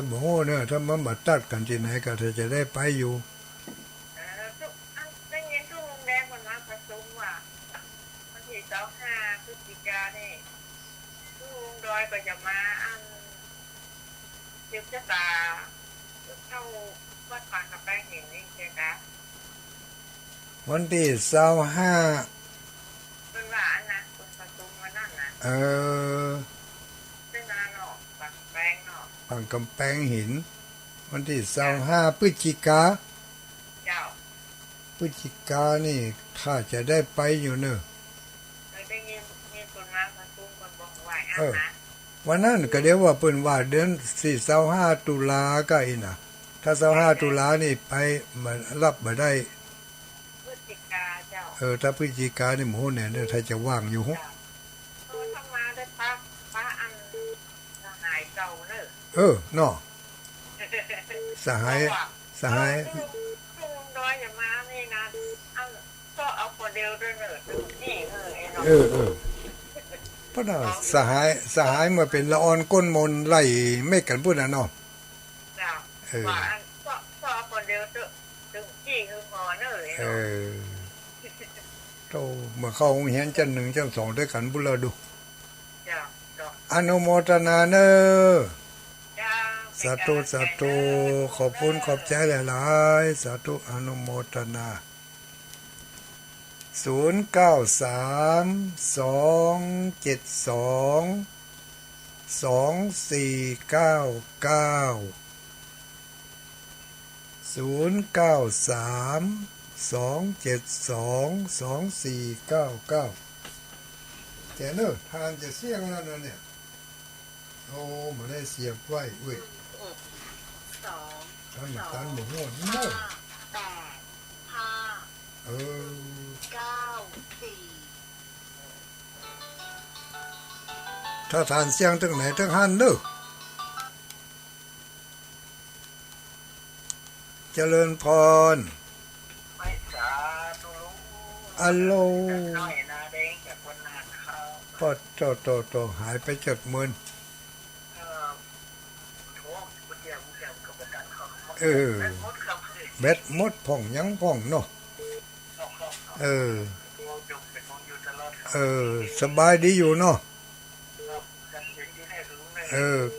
บ่ฮู้เนอะถ้ามันบ่ตัดกันที่ไหนก็จะได้ไปอยู่ได้ยินตุลุงแดงคนมาประชุมว่าวันที่25พฤศจิกายนนี่ตุลุงดอยก็จะมาสืบชะตาเข้าวัดป่ากระแปงเห็นนี่ใช่ไหมวันที่25เป็นว่าอันนะคนประชุมมานั่นนะเป็นนาเนาะปากกำแพงเนาะปากกำแพงหิน วันที่25พฤศจิกา เจ้า พฤศจิกานี่ถ้าจะได้ไปอยู่เนอะ ได้ยินมีคนมาประชุมคนบอกว่านะ วันนั้นก็เดี๋ยวว่าเปิ้นว่าเดือน25ตุลาก็อีน่ะถ้า25ตุลานี่ไปมันรับบ่ได้ พฤศจิกาเจ้า ถ้าพฤศจิกานี่หมู่เนี่ยถ้าจะว่างอยู่ ทำมาได้ป้าอันนายเก่าเนอะ เนาะสหายลุงดอยอย่ามานี่นะอันก็เอาคนเดียวด้วยเนอะนี่ไอ้น้องเพราะน่ะสหายมาเป็นละออนก้นมนไล่ไม่กันพูดน่ะเนาะว่าอันก็เอาคนเดียวถึงจี้คือหมอเนอะโตเมื่อเข้าโรงเรียนจัน1จัน2ด้วยกันบุเราดู จ้า อนุโมทนาเนอสาธุขอบคุณขอบใจหลายๆสาธุอนุโมทนา0932722499แต่เนอะทานจะเสี่ยงแล้วนะเนี่ยโอ้มาได้เสียบไว้อุ้ยทำตันหมดหัวนี่เนอะถ้าทานเสียงตั้งไหนตั้งหันเนอะเจริญพรอัลโหลพอโตหายไป70,000เบ็ดมดพ่องยังพ่องเนาะสบายดีอยู่เนาะ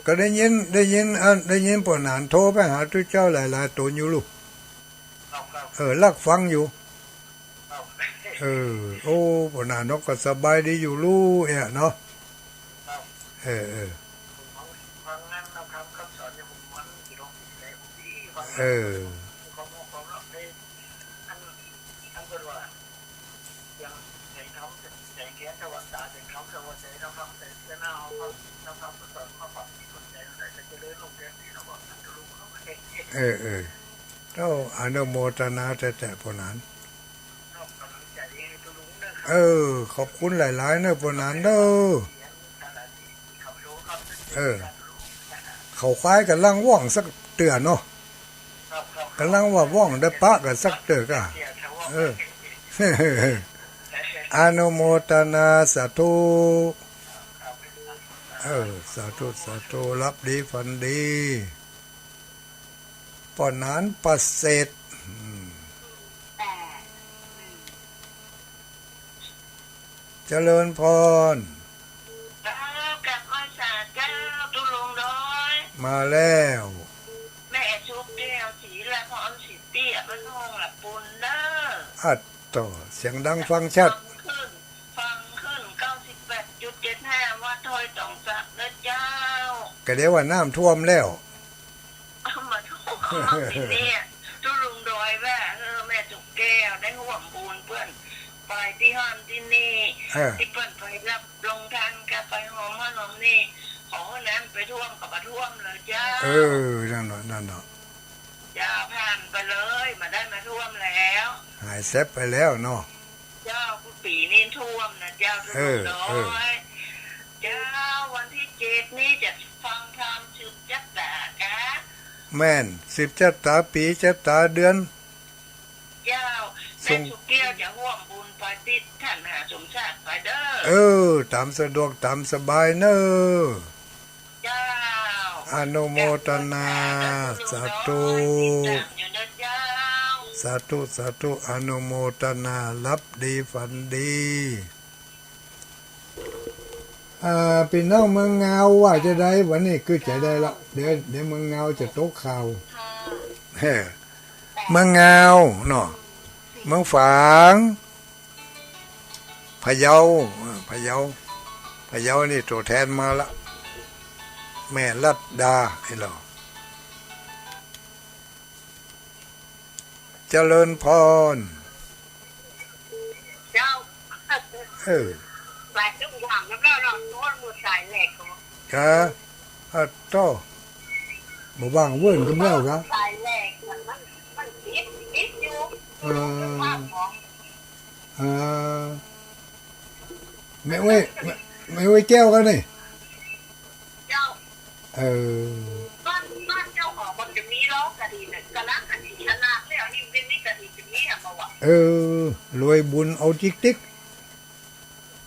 ก็ได้ยินปนานโทรไปหาทุกเจ้าหลายๆตนอยู่ลูกลักฟังอยู่โอ้ปนานก็สบายดีอยู่ลูกเนาะเจ้าอนุโมทนาแต่ปนานขอบคุณหลายๆเนอะปนานเด้อเขาคล้ายกันลังว่องสักเตือนเนาะกันลังว่าว่องได้ปะกันสักเตือกะอนุโมทนาสาธุสาธุรับดีฝันดีปอนนั้นประเสริฐเจริญพรมาแล้วแม่ชุบแก้วสีละพร้อมสีเตี้ยมันห้องละปุนเด้ออัดต่อเสียงดังฟังชัดฟังขึ้น 98.75 วัดถ้อยตองสักเด้อเจ้าก็เดี๋ยวว่าน้ำท่วมแล้วมาท่วมที่นี่ตุลุงดอยแว่แม่จุกแก้วได้ห่วมปูนเพื่อนไปที่ห้องที่นี่ที่เปิ้นไปรับลงทานกับไปหอมขนมนี่ขอน้ำไปท่วมกับมาท่วมเลยเจ้านั่นเนาะจะผ่านไปเลยมาได้มาท่วมแล้วหายแซบไปแล้วเนาะเจ้าผู้ปีนี่ท่วมนะเจ้าทุกน้อยเจ้าวันที่7นี้จะฟังธรรมสืบจัตตากะแม่น10จัตตาปีจัตตาเดือนเจ้าแม่สุเกี้ยวจะร่วมบุญไปติดท่านหาสมชาติไปเด้อตามสะดวกตามสบายเนอะเจ้าอนุโมทนาสาธุสาธุอนุโมทนารับดีฝันดีพี่น้องเมืองเงาว่าจะได้วันนี้คือจะได้ละเดี๋ยวเมืองเงาจะตกข่าวเมืองเงาเนาะเมืองฝางพะเยานี่ตัวแทนมาละแม่ลัดดาให้เรา เจริญพรเจ้าแปลกทุกอย่างแล้วก็เราโน้ตมือสายแหลกของโตบ่ว่างเวิ้นกันแล้วครับสายแหลกมันติดอยู่ไม่เว้ยแก้วกันนี่เจ้าบ้านเจ้าของมันจะมีล้อกระดิ่งกระลักกระดิ่งชนะแล้วนี่เป็นนี่กระดิ่งจะมีอะมาวะรวยบุญเอาจิ๊ก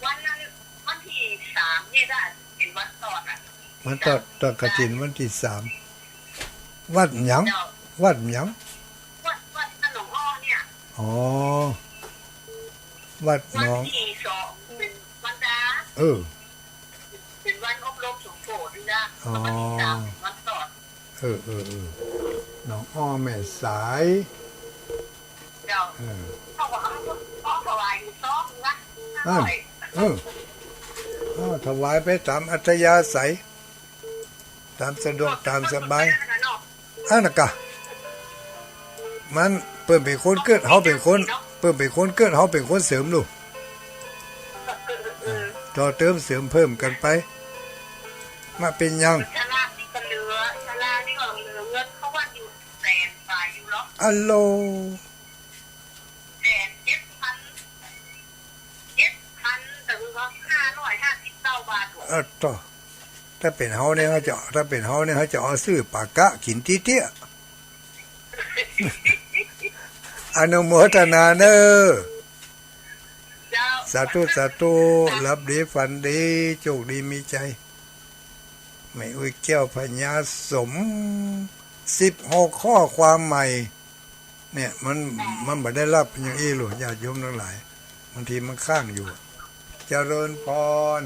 วันนั้นวันที่3นี่ได้เป็นวันตอดอ่ะมันตอดกฐินวันที่3วัดหยังวัดหยังวัดหนองอ้อเนี่ยอ๋อวัดหนองที่2เป็นวันดาเป็นวันอบรมสมโภชนี่นะวันที่3วันตอดหนองอ้อแม่สายเจ้าเขาบอกเขาถวายอยู่ซ้อมนะถวายไปตามอัธยาศัยตามสะดวกตามสบายน่ะกะมันเพิ่นเป็นคนเกิดเฮาเป็นคนเพิ่นเป็นคนเกิดเฮาเป็นคนเสริมลูกต่อเติมเสริมเพิ่มกันไปมาเป็นยังชลานี่ก็เหลือชลานี่ก็เหลือเงินเขาว่าอยู่แสนฝ่ายอยู่หรออัลโหลต่อถ้าเป็นเฮาเนี่ยเขาจะเอาซื้อปากกะกินเตี้ยอนุโมทนาเนอสาธุรับดีฝันดีโชคดีมีใจไม่อุ้ยแก้วพญาสม16ข้อความใหม่เนี่ยมันบ่ได้รับอย่างอี้หรอกญาติโยมทั้งหลายบางทีมันค้างอยู่เจริญพร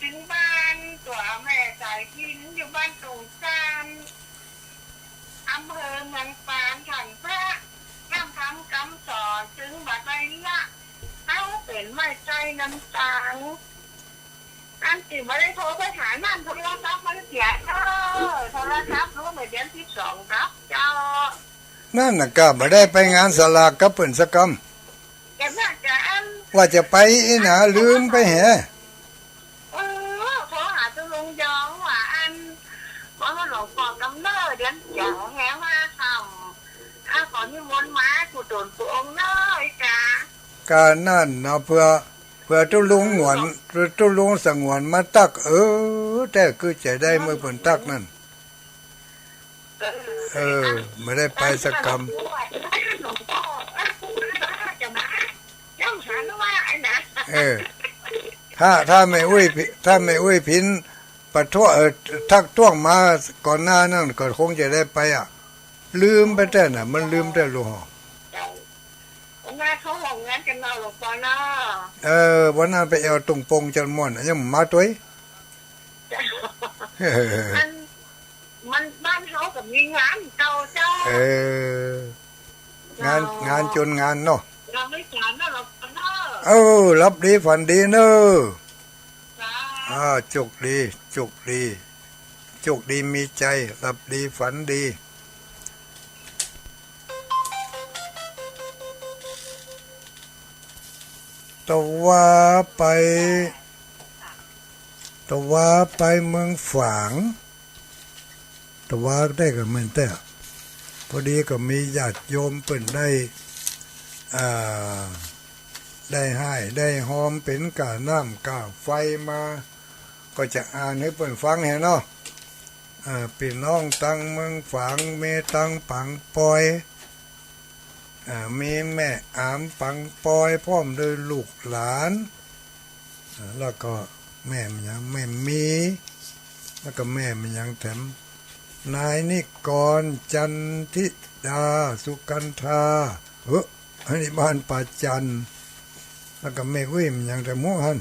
ถึงบ้านตัวแม่สายกินอยู่บ้านตรงจันอำเภอเมืองปานขันพระน้ำทำกำสอนถึงบัดใดละเขาเป็นไม่ใจน้ำตาอันที่ไม่ได้โทรไปหานั่นโทรศัพท์มันเสียโทรศัพท์รู้ไม่เดือนที่2ครับเจ้านั่นน่ะก็ไม่ได้ไปงานสลากกับเปิ้นสักกำว่าจะไปน่ะลืมไปแหหลวงพ่อกำเนิดเดือนจังแห่มาทำขอนิมนต์มากุศลพระองค์น้อยจ้าการนั่นนะเพื่อตุลุงหวนตุลุงสงวนมาตักแต่คือจะได้เมื่อผลตักนั่นไม่ได้ไปสักคำถ้าไม่อุ้ยพินปะทั่วทักท้วงมาก่อนหน้านั่นก็คงจะได้ไปลืมไปแต่น่ะมันลืมแต่ลูกแม่เขาห้องงานกันเอาหลวงพ่อนะวันนั้นไปเอาตรงปงจันม่อนยังมาตัวมันบ้านเขากับมีงานเก่าเจ้างานจนงานเนาะเราไม่จานนะหลวงพ่อรับดีฝันดีเนอะจุกดีมีใจรับดีฝันดีตะว่าไปเมืองฝางตะว่าได้กับมันแต่พอดีก็มีญาติโยมเปิ่นได้ให้ได้หอมเป็นกาน้ำกาไฟมาก็จะอ่านให้เปิ่นฟังเห็นเนาะพี่น้องตังเมืองฝางเมตังปังปอยมีแม่อามปังปอยพร้อมด้วยลูกหลานแล้วก็แม่มันยังแม่มีแล้วก็แม่มันยังแถมนายนิกรจันทิดาสุกันธาอันนี้บ้านป่าจันแล้วก็แม่กุ้ยมันยังแต่หมู่หัน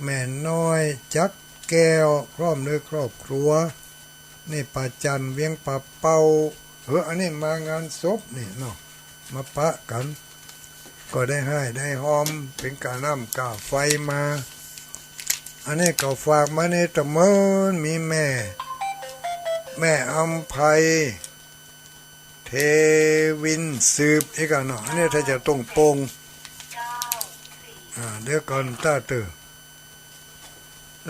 แม่น้อยจักแก้วพร้อมด้วยครอบครัวนี่ป่าจันเวียงป่าเป่าอันนี้มางานศพนี่เนาะ มาปะกัน ก็ได้ให้ได้หอมเป็นการน้ำกาไฟมา อันนี้ก็ฝากมาในตะเมินมีแม่อัมไพเทวินสืบอีกอันเนาะอันนี้ถ้าจะต้องโปงเดี๋ยวก่อนตาตื่น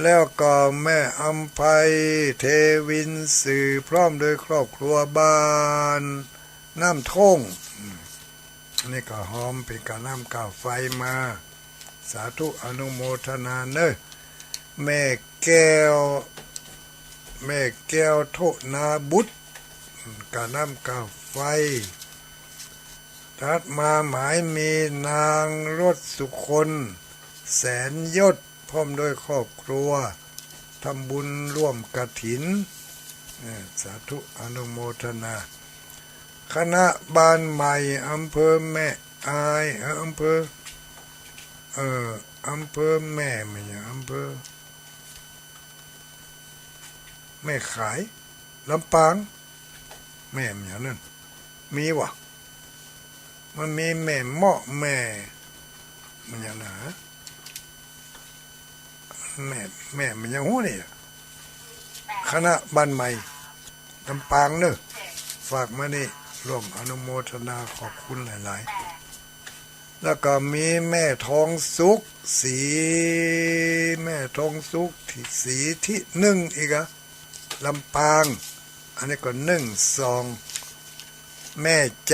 แล้วก็แม่อัมไพเทวินสืบพร้อมโดยครอบครัวบ้านน้ำท่งอันนี้ก็หอมเป็นการน้ำกาไฟมาสาธุอนุโมทนาเนอะแม่แก้วโทนาบุตรการน้ำกาไฟถัดมาหมายมีนางรสสุคนแสนยศพร้อมด้วยครอบครัวทำบุญร่วมกฐินสาธุอนุโมทนาคณะบ้านใหม่อำเภอแม่อายอำเภอแม่ไม่ใช่อำเภอแม่ขายลำปางแม่อย่างนั้นมีวะมันมีแม่เหมาะแม่มันอย่างนั้นแม่มันอย่างหู้นี่คณะบ้านใหม่ลำปางเนอะฝากมานี่ร่วมอนุโมทนาขอบคุณหลายๆแล้วก็มีแม่ทองสุขสีแม่ทองสุขที่สีที่หนึ่งอีกอะลำปางอันนี้ก็1 2แม่ใ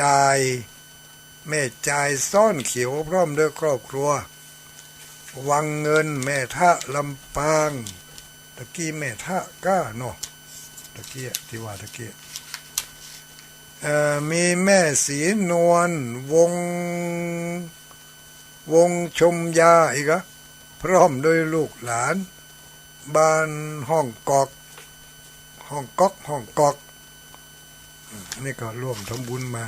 จซ่อนเขียวพร้อมด้วยครอบครัววังเงินแม่ทะลำปางตะกี้แม่ทะก้าเนาะตะกี้ที่ว่าตะกี้มีแม่สีนวลวงชมยาอีกอะพร้อมด้วยลูกหลานบ้านห้องกอกนี่ก็ร่วมทำบุญมา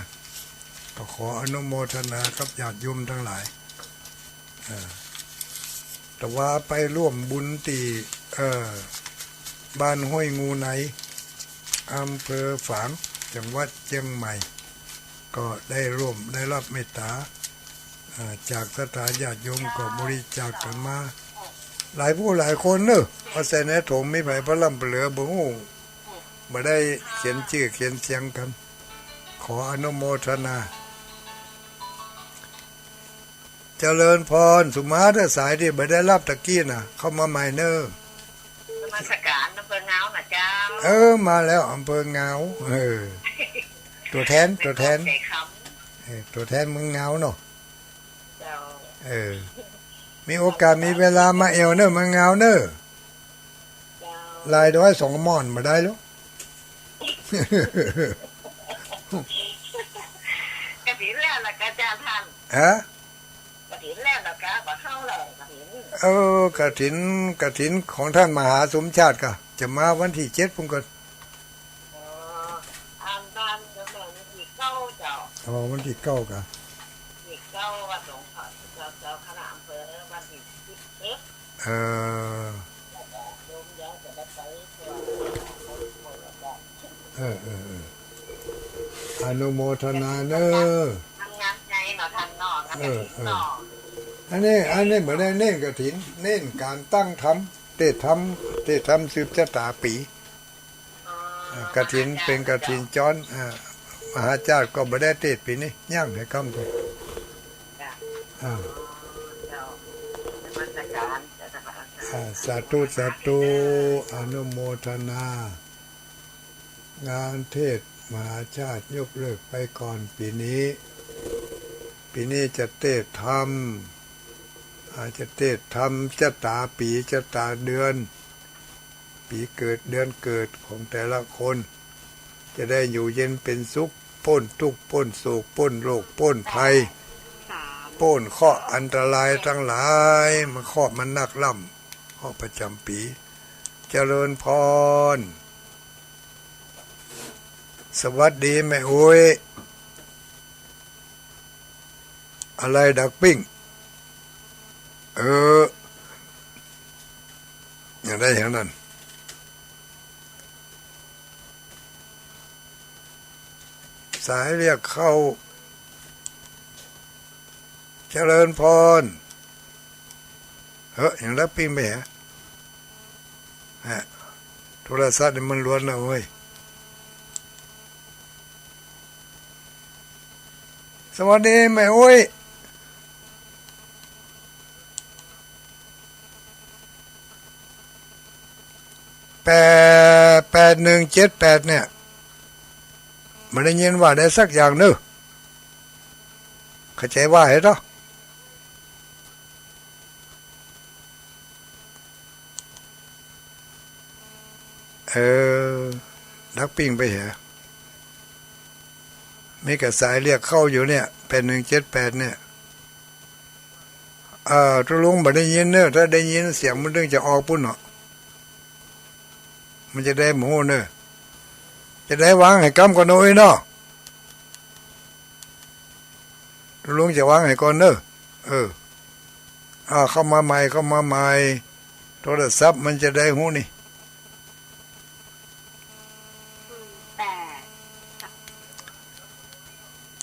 ก็ขออนุโมทนากับญาติโยมทั้งหลายแต่ว่าไปร่วมบุญตีบ้านห้วยงูไหนอำเภอฝางจังหวัดเชียงใหม่ก็ได้รับเมตตาจากสถานญาติโยมก็บริจาคกันมาหลายผู้หลายคนเนอะเอาใส่ในถุงไม่ไปพระล่ำเหลือบ่ฮู้บ่ได้เขียนชื่อเขียนเสียงกันขออนุโมทนาเจริญพรสุมาเตอร์สายที่บ่ได้รับตะกี้น่ะเข้ามาใหม่เนอะนมัสการอำเภอเงาน่ะเจ้ามาแล้วอำเภอเงาตัวแทนตัวแทนมึงเงาเนาะมีโอกาสมีเวลามาเอวเนอะมาเงาเนอะลายด้อย2 ม่อนมาได้แล้วกระถิ่นแล้วล่ะกระจารท่านกระถิ่นแล้วล่ะกะบ่เข้าเลยกระถิ่นกฐินของท่านมหาสมชาติก็จะมาวันที่7พุ่นก็บ้านก็แม่วันที่9เจ้าวันที่9ก็ที่9ว่าสงฆ์เจ้าคณะอำเภอวันที่10โยมย้ายจะได้ไปอนุโมทนาเนอะทำงานไงเนาะท่านเนาะอันนี้เหมือนได้เน้นกฐินเน้นการตั้งทำเทศทำสืบชะตาปีกฐินเป็นกฐินจ้อนมหาเจ้าก็บ่ได้เทศปีนี้ย่างให้คำตัวสาธุอนุโมทนางานเทศมหาชาติยกเลิกไปก่อนปีนี้จะเทศธรรมอาจจะเทศธรรมชะตาปีชะตาเดือนปีเกิดเดือนเกิดของแต่ละคนจะได้อยู่เย็นเป็นสุขพ้นทุกข์พ้นโศกพ้นโรคพ้นภัยพ้นข้ออันตรายทั้งหลายมันข้อมันนักล่ำข้อประจำปีเจริญพรสวัสดีแม่โอ้ยอะไรดักปิ้งอย่างได้อย่างนั้นสายเรียกเข้า เจริญพรอย่างรับปิ้งไปฮะโทรศัพท์มันล้วนนะเว้ยสวัสดีแม่อุ้ย8178เนี่ยมันได้ยินว่าได้สักอย่างเนอะเข้าใจว่าเหรอนักปิ้งไปเหรอมีกระสายเรียกเข้าอยู่เนี่ย8178เนี่ยทุลุงบ่ได้ยินเนอะถ้าได้ยินเสียงมันเรื่องจะออกปุ่นเนาะมันจะได้หมูเนอะจะได้วางให้กำก่อนหน่อยเนาะทุลุงจะวางให้ก่อนเนอะเข้ามาใหม่โทรศัพท์มันจะได้หูนี่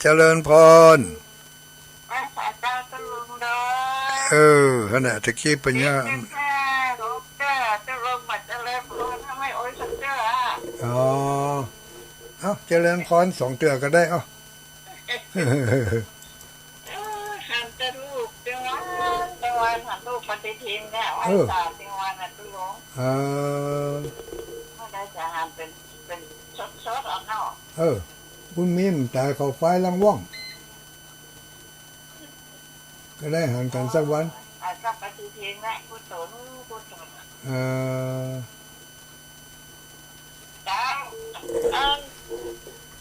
เจริญพรขณะตะกี้ปัญญาเจริญพร2 เตือก็ได้หันจะลูกจังหวะหันลูกปฏิทินเนี่ยวันศาสตร์จังหวะน่ะตุลงไม่ได้จะหันเป็นซดเอาเนาะบุญมีมตายเขาไฟลังว่องก็ได้หันกันสักวันกับปฏิทินแหละกุศล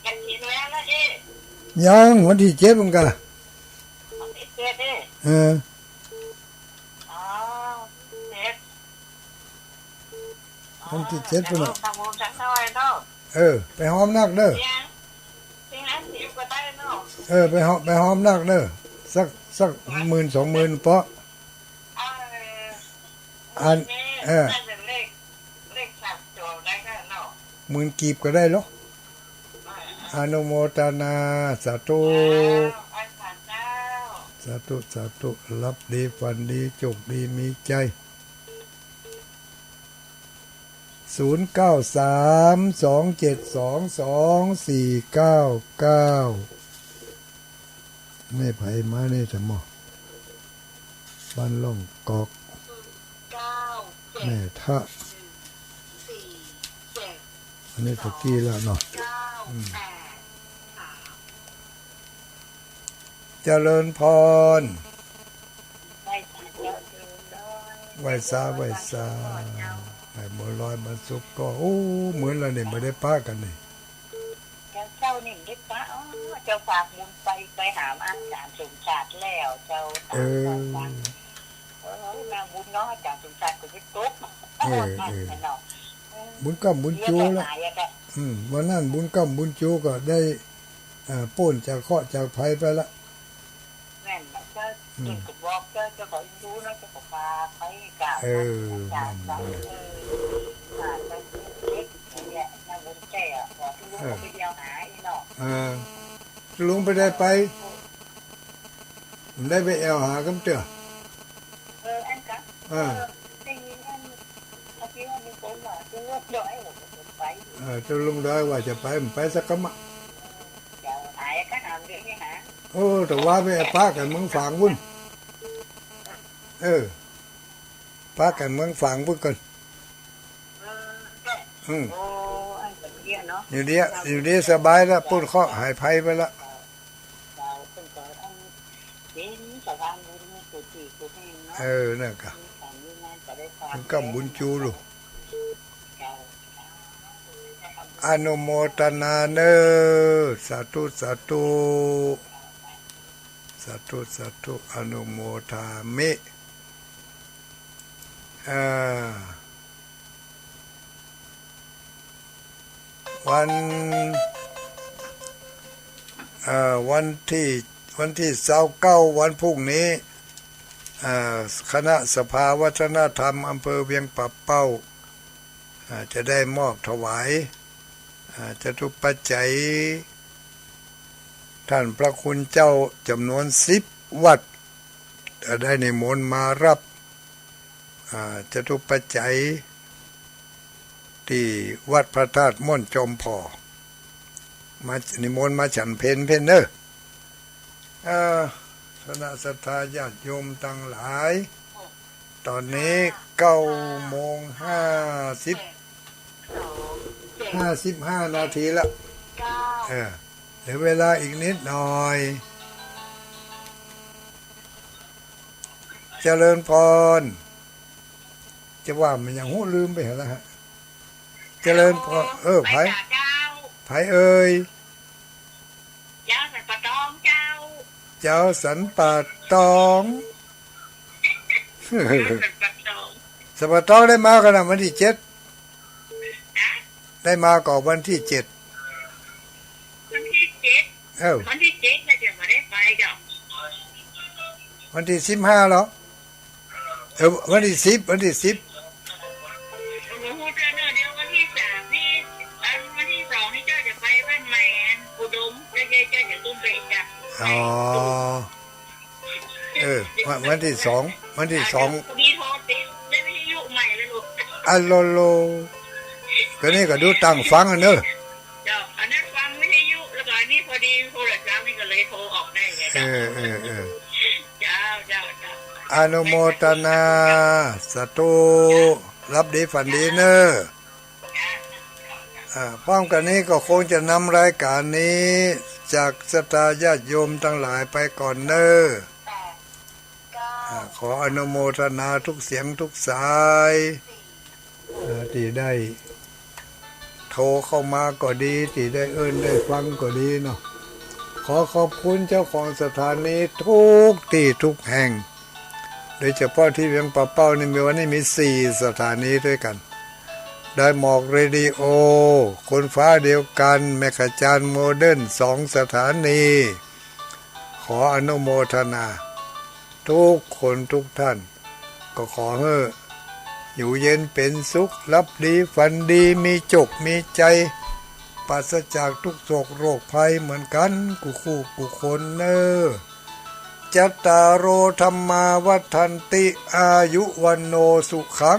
ยังกินแล้วนะยังวันที่7มันกันวันที่7ดิวันที่7พุ่นน่ะทำบุญสักหน่อยเนาะไปหอมนักเด้อไปหอมนักเด้อสัก10,000 20,000เพราะเลขสับโจได้ก็เนาะ10,000 กีบก็ได้หรออนุโมทนาสาธุสาธุรับดีฝันดีโชคดีมีใจ0932722499ไม่ไผมานี่จะหมอบ้านล่องกอกแม่ทะอันนี้ตะกี้แล้วเนาะเจริญพรไหวซาไหบัวลอยมาสุกก็เหมือนเราเนี่ยไม่ได้ป้ากันนี่เจ้านี่ได้ป้าเจ้าฝากบุญไปหาอาจารย์สมชาติแล้วเจ้านาบุญเนาะอาจารย์สมชาติก็ไปตุ๊กบุญกำบุญจูแล้ววันนั้นบุญกำบุญจูก็ได้ป่นจากเคาะจากไผ่ไปละแม่นเจ้าจุดกับบอกเจ้าขอดูนะเจ้าขอพาไปกราบจากลุงไปได้ไปได้ไปแอวหาคำเตืออันกับได้ยินอันที่ว่ามีคนว่าจะลดด้อยหรือไปจะลุงได้ว่าจะไปสักกะมะจะหายก็ทำเรื่องนี้ฮะแต่ว่าไปป้ากันเมืองฝางวุ่นป้ากันเมืองฝางพุ่งกันอยู่เดียวสบายแล้วปุ่นเคาะหายภัยไปละนั่นกะมันก็บุญจูลูอนุโมทนาเนอสาธุอนุโมทามิวันที่29วันพรุ่งนี้คณะสภาวัฒนธรรมอำเภอเวียงป่าเป้าจะได้มอบถวายจตุปัจจัยท่านพระคุณเจ้าจำนวน10 วัด ได้นิมนต์มารับจตุปัจจัยที่วัดพระธาตุม่อนจอมพอมานิมนต์มาฉันเพนเนอร์คณะศรัทธาญาติโยมทั้งหลายตอนนี้9:55 นาทีแล้วเหลือเวลาอีกนิดหน่อยเจริญพรจะว่ามันยังหูลืมไปแล้วฮะเจริญพรไผเอ่ยเจ้าสันปะตองเจ้าสันปะตองสันปะตองได้มากันนะวันที่7ได้มาก่อนวันที่7วันที่7น่าจะมาได้ไปจ้ะวันที่15เหรอวันที่10วันที่10อ๋อวันที่2มีโทรติดได้วิทยุใหม่เลยลูกอัลโลก็นี่ก็ดูตั้งฟังเนอะเจ้าอันนั้นฟังวิทยุแล้วก็อันนี้พอดีโทรศัพท์นี่ก็เลยโทรออกได้ไงเจ้าอนุโมทนาสาธุรับดีฝันดีเนอะพร้อมกันนี้ก็คงจะนำรายการนี้จากศรัทธาญาติโยมทั้งหลายไปก่อนเนอะขออนุโมทนาทุกเสียงทุกสายที่ได้โทรเข้ามาก็ดีที่ได้ได้ฟังก็ดีเนาะขอขอบคุณเจ้าของสถานีทุกที่ทุกแห่งโดยเฉพาะที่เวียงป่าเป้านี่มีวันนี้มี4สถานีด้วยกันได้หมอกเรดิโอคนฟ้าเดียวกันแมกะจานโมเดิร์น2สถานีขออนุโมทนาทุกคนทุกท่านก็ขอให้อยู่เย็นเป็นสุขรับดีฝันดีมีจกมีใจปราศจากทุกโศกโรคภัยเหมือนกันกูคนเนอจัตตารโอธรรมาวัฏันติอายุวันโนสุขัง